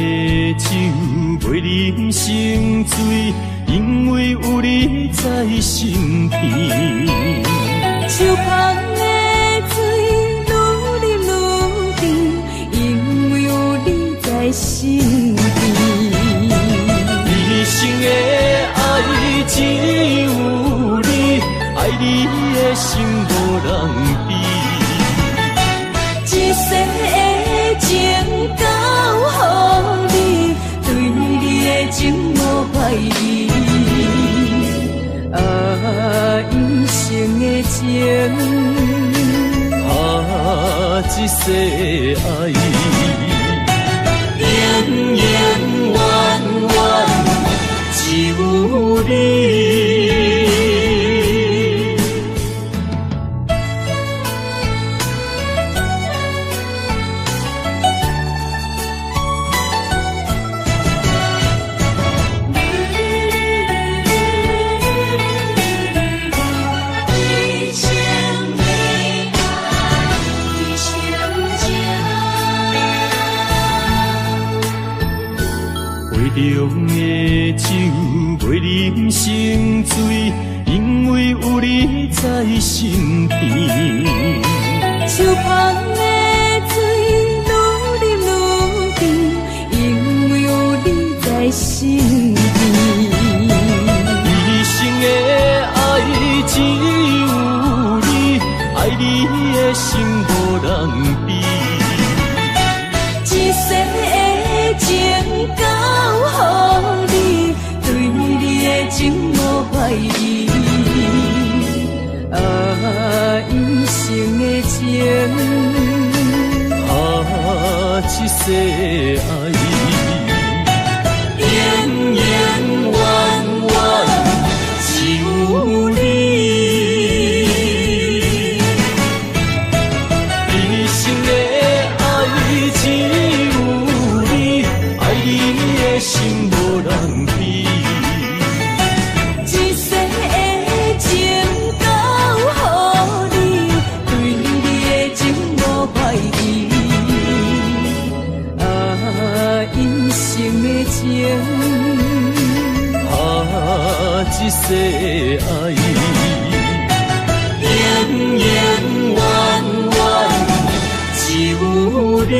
Speaker 5: 酒袂啉成醉，因为有你在身边。
Speaker 4: 手捧的水愈啉愈甜，因为有你在身边。
Speaker 5: 一生的爱只有你，爱你的心无人比。
Speaker 4: 一世的情交予你，对你的情无怀疑。一生的情，
Speaker 5: 一世爱，
Speaker 4: 永永远远只有你。
Speaker 5: 杯中的酒袂啉成醉，因为有你在身边。
Speaker 4: 手捧的水愈啉愈甜，因为有你在身边。
Speaker 5: 一生的爱只有你，爱你的心无人比。
Speaker 4: 一世的情交予你，对你的情无怀疑。一生的情，
Speaker 5: 一世爱，
Speaker 4: 永永远远只有你。
Speaker 5: 一生的爱只有你，爱你的心无人比。
Speaker 4: 一世的情交予你，对你的情无怀疑。一生的情。
Speaker 5: 一世爱，
Speaker 3: 永永远远只有你。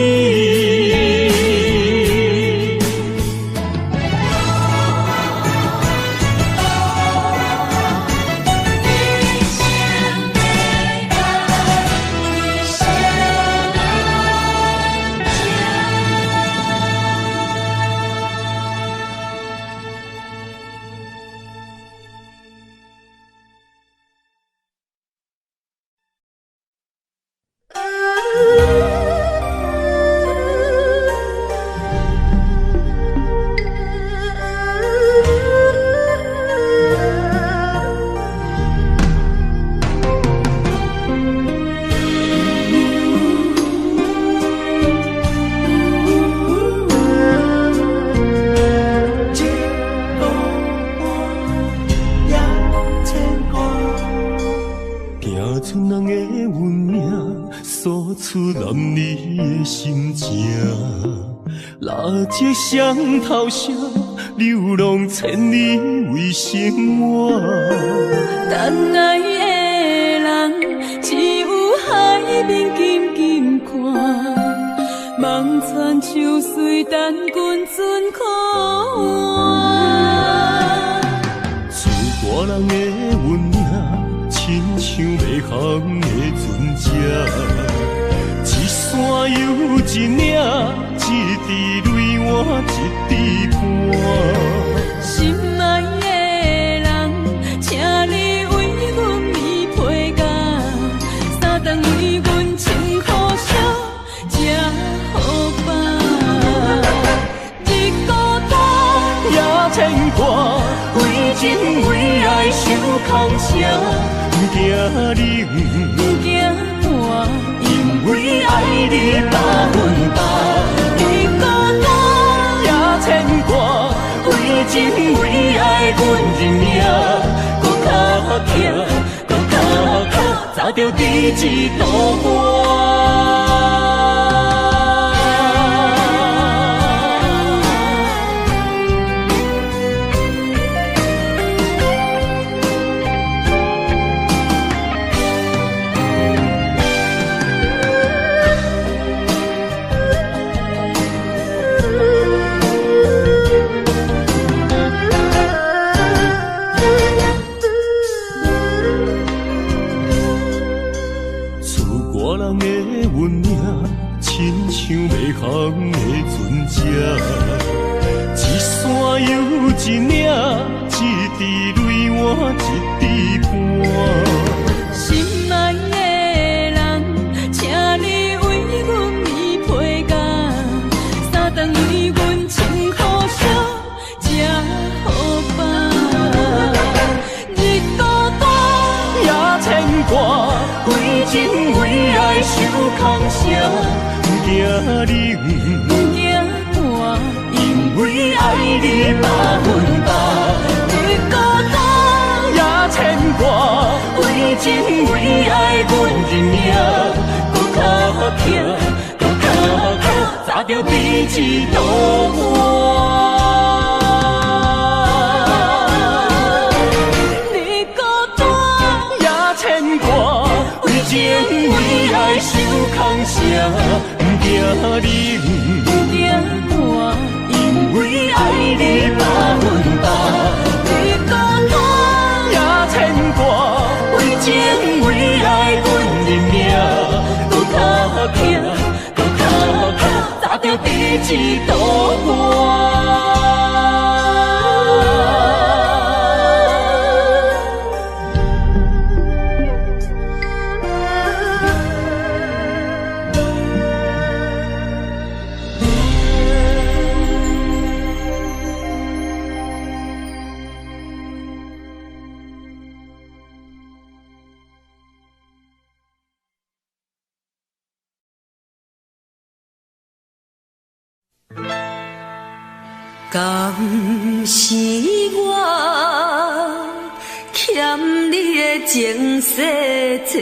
Speaker 5: 这双头蛇流浪千里为生活，
Speaker 4: 但爱的人只有海面静静看，梦泉秋水等君尊可换。
Speaker 5: 厝大人的温暖，亲像袂空的船只，一山又一岭，一滴泪我一滴汗。
Speaker 4: 心爱的人，请你为阮依被甲，三顿为阮穿苦烧，吃好饱。日孤单
Speaker 5: 也牵挂，为情为爱受空城，不惊冷，
Speaker 4: 不惊寒，
Speaker 5: 因为爱你百分百。牵挂，为情为爱，阮认命，搁较强，搁较强，早着伫一道岸。空的船只，一山又一岭，一滴泪我一滴汗。
Speaker 4: 心爱的人，请你为阮依被甲，三顿为阮穿苦烧，吃好饱。日孤单
Speaker 5: 也牵挂，为情为爱受空城。不惊冷，
Speaker 4: 不惊寒，
Speaker 5: 因为爱你百分百。
Speaker 4: 日孤单
Speaker 5: 也牵挂，为情为爱，阮认命，搁较强，搁较强，早着伫一道岸。
Speaker 4: 日孤单
Speaker 5: 也牵挂，为情为爱受空城。不惊冷，
Speaker 4: 不惊寒，
Speaker 5: 因为爱你百分百。
Speaker 4: 日孤单
Speaker 5: 也牵挂，为情为爱，阮认命，搁较强，搁较强，早着伫一道岸。
Speaker 4: 敢是我欠你的情世多，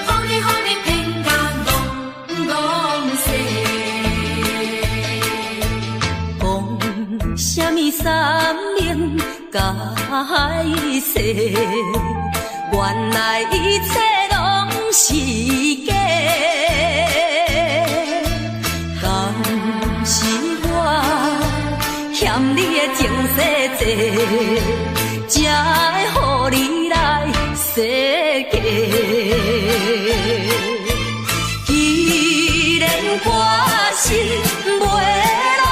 Speaker 1: 好哩好哩，平安乐。
Speaker 5: 三明解释，原来一切拢是假。敢是我欠你的情世多，才会予你来世界。既然我是袂来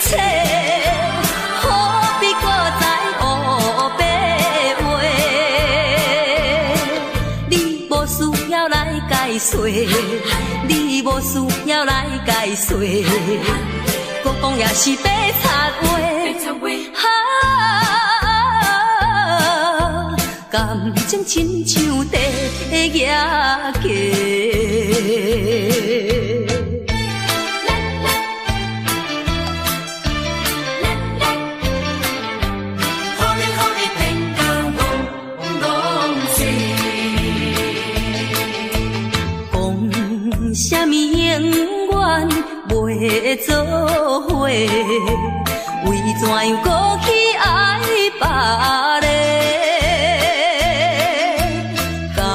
Speaker 5: 找，何必搁再黑白话？你无需要来解说，你无需要来解说，搁讲也是白插话。感情亲像地野鸡。讲啥物永远袂做伙，为怎样搁去爱别个？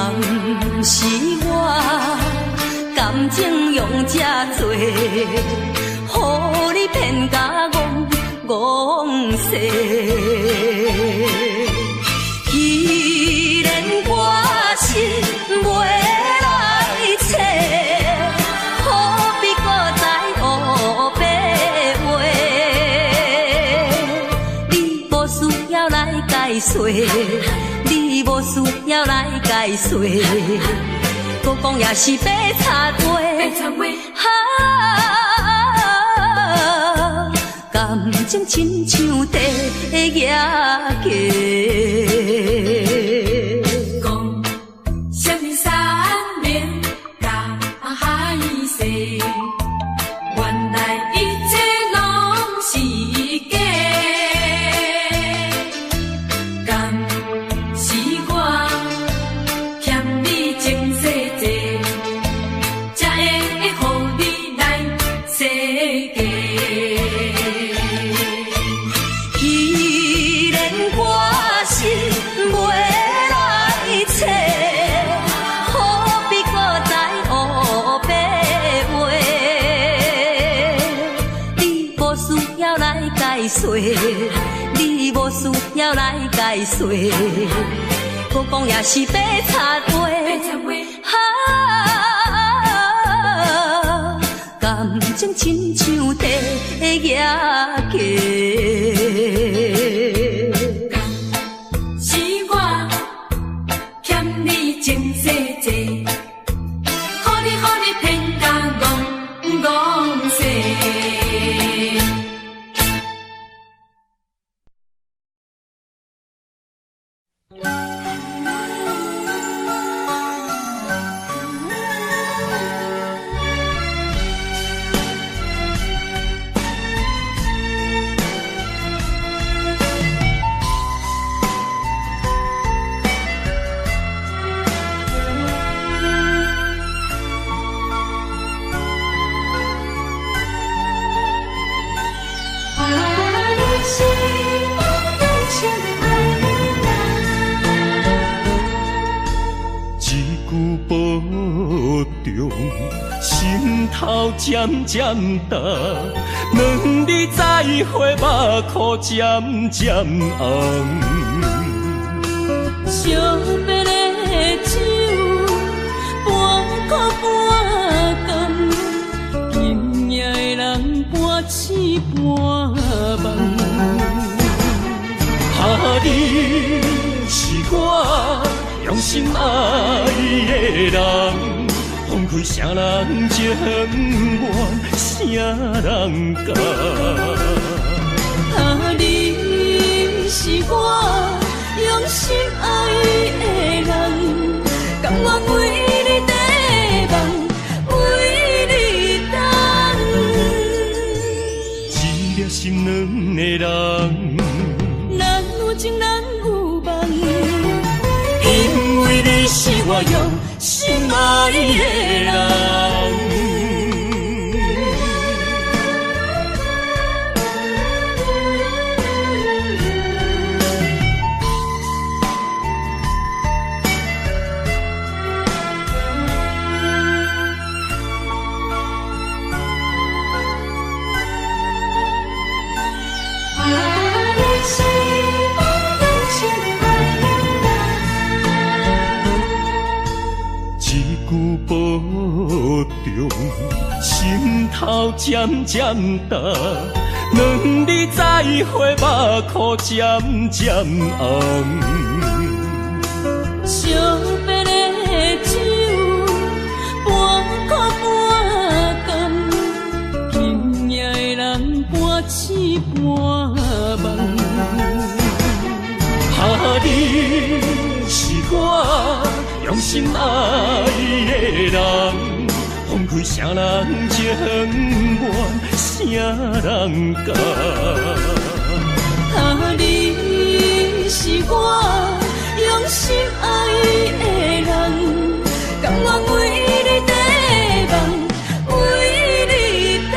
Speaker 5: 是我感情用这多，予你骗甲戆世。既然我是袂来找，何必搁再黑白话？你无需要来解说，你无需要来解说，搁讲也是白插话。感情亲像地野鸡。
Speaker 1: 讲啥物三明甲海誓，原来一切拢是假。敢是我欠你情世多，才会予你来世界。既然我是袂来找，何必搁再黑白话？你无需要来解说，你无需要来解说，搁讲也是白插话。感情亲像地野鸡。是我欠你情世多，予你骗甲戆世。心头渐渐重，两日再会，目眶渐渐红。
Speaker 5: 惜别的酒，半苦半甘，今夜的人半醒半梦。
Speaker 1: 你是我用心爱的人。放开啥人情愿，啥人甘？
Speaker 5: 你是我用心爱的人，甘愿为你地梦，为你等。
Speaker 1: 一粒心两个人，
Speaker 5: 咱有情咱有梦，
Speaker 1: 因为你是我用心爱的人。
Speaker 7: 句保重，心头渐渐重，两日再会，目眶渐渐红。
Speaker 1: 惜别的酒，半苦半甘，今夜的人半醒半梦。
Speaker 7: 你是我用心爱的人，放开啥人情愿，啥人甘？
Speaker 1: 你是我用心爱的人，甘愿为你地梦，为你等。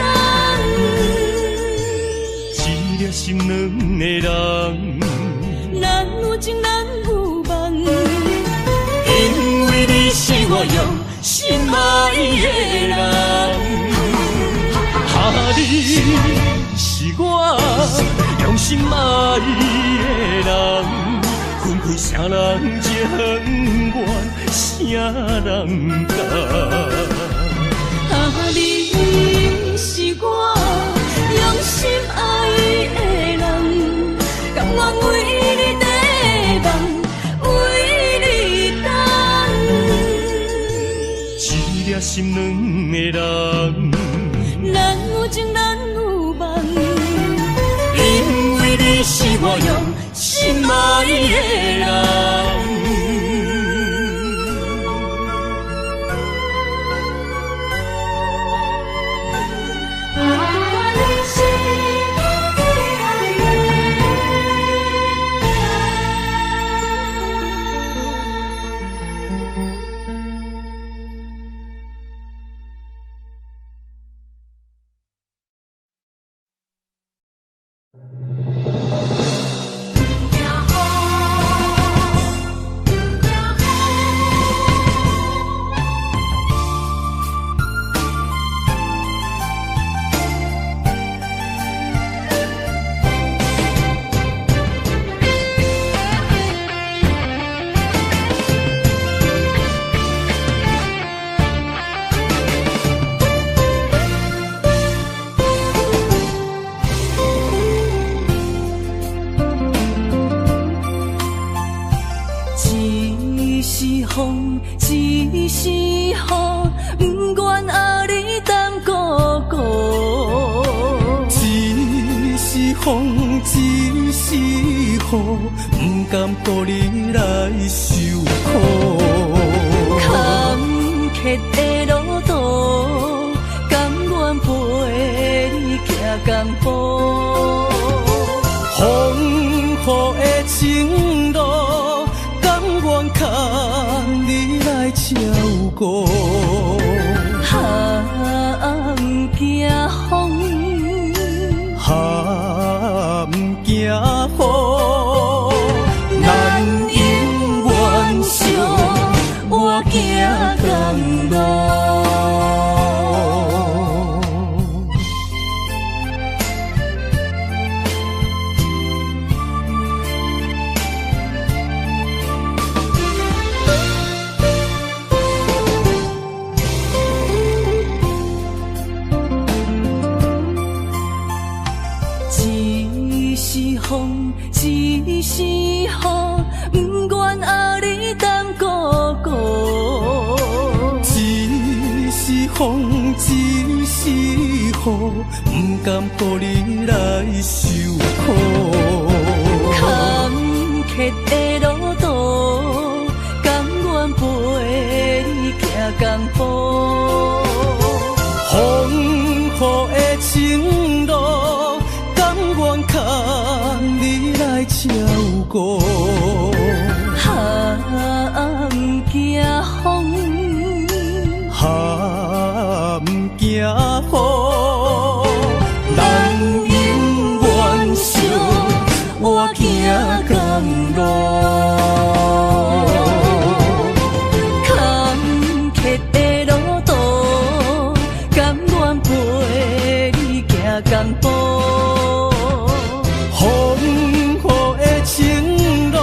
Speaker 7: 一粒心两个人。
Speaker 1: 咱有情咱有梦，
Speaker 7: 因为你是我用心爱的人，你是我用心爱的人，分开啥人情愿，啥人甘？
Speaker 1: 你是我用心爱的人，甘愿为你地梦，为你等。
Speaker 7: 一粒心两个人，
Speaker 1: 咱有情咱有梦，
Speaker 7: 因为你是我用心爱的人。情路，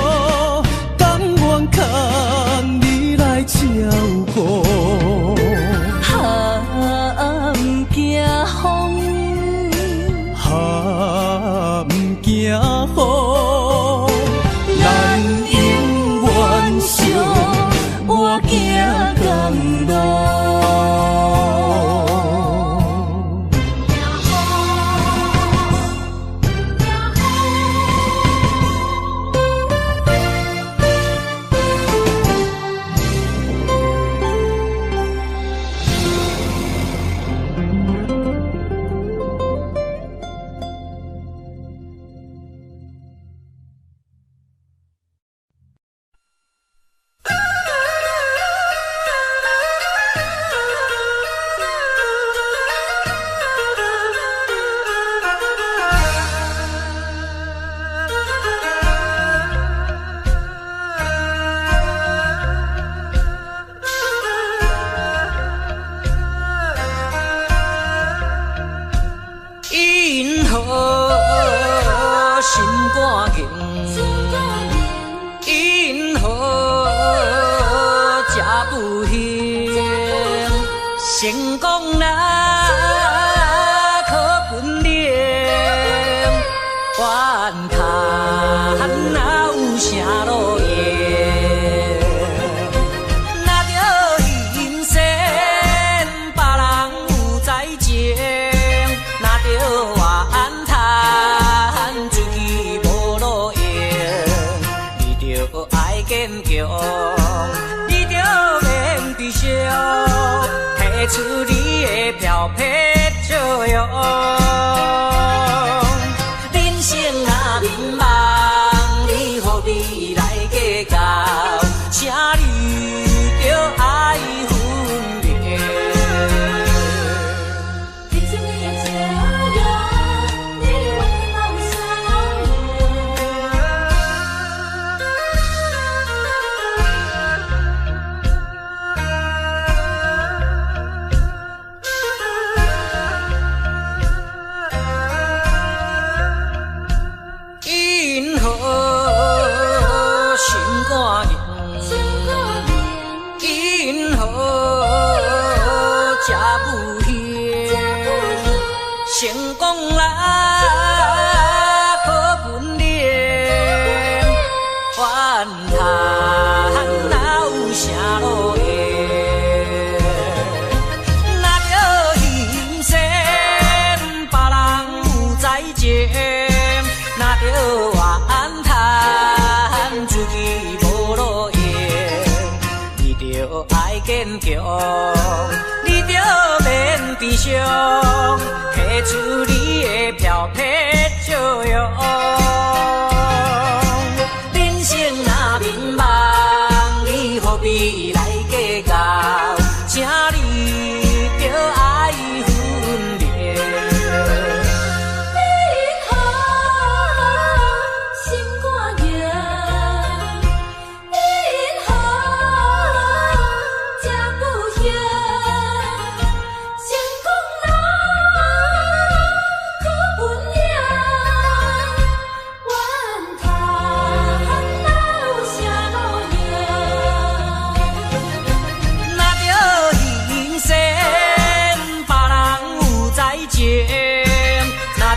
Speaker 7: 甘愿牵你来照顾。
Speaker 2: 成功啦，可本领，怨叹哪有啥路用？若着人生别人有才情，若着怨叹自己无路用，你着爱坚强，你着免悲伤。提出你的漂泊作用，人生若迷茫，你何必来计较？请你着爱分明。
Speaker 1: 人生的夜色呀，你我哪有相
Speaker 2: 因何心肝硬？因何吃不香？成功啦，可本领，怨叹哪有啥路用？若着人生别人有才情，若着怨叹自己无路用，你着爱坚强，你着免悲伤，提出你的漂泊作用。人生若迷茫，你何必来计较？请你着爱分明。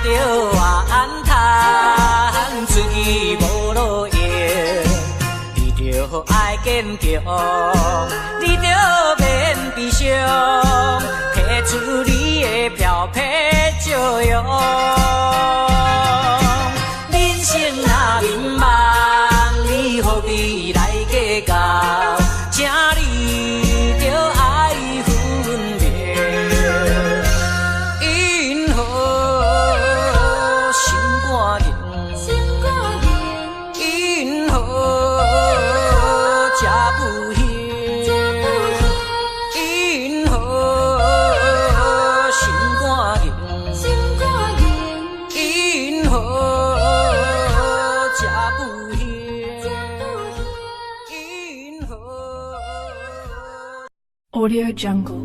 Speaker 2: 着怨叹自己无路用，你着爱坚强，你着免悲伤，提出你的漂泊作用。人生若迷茫，你何必来计较？请你着爱分明。因何因何吃不香？因何心肝硬？因何吃不香？因何
Speaker 4: Audio Jungle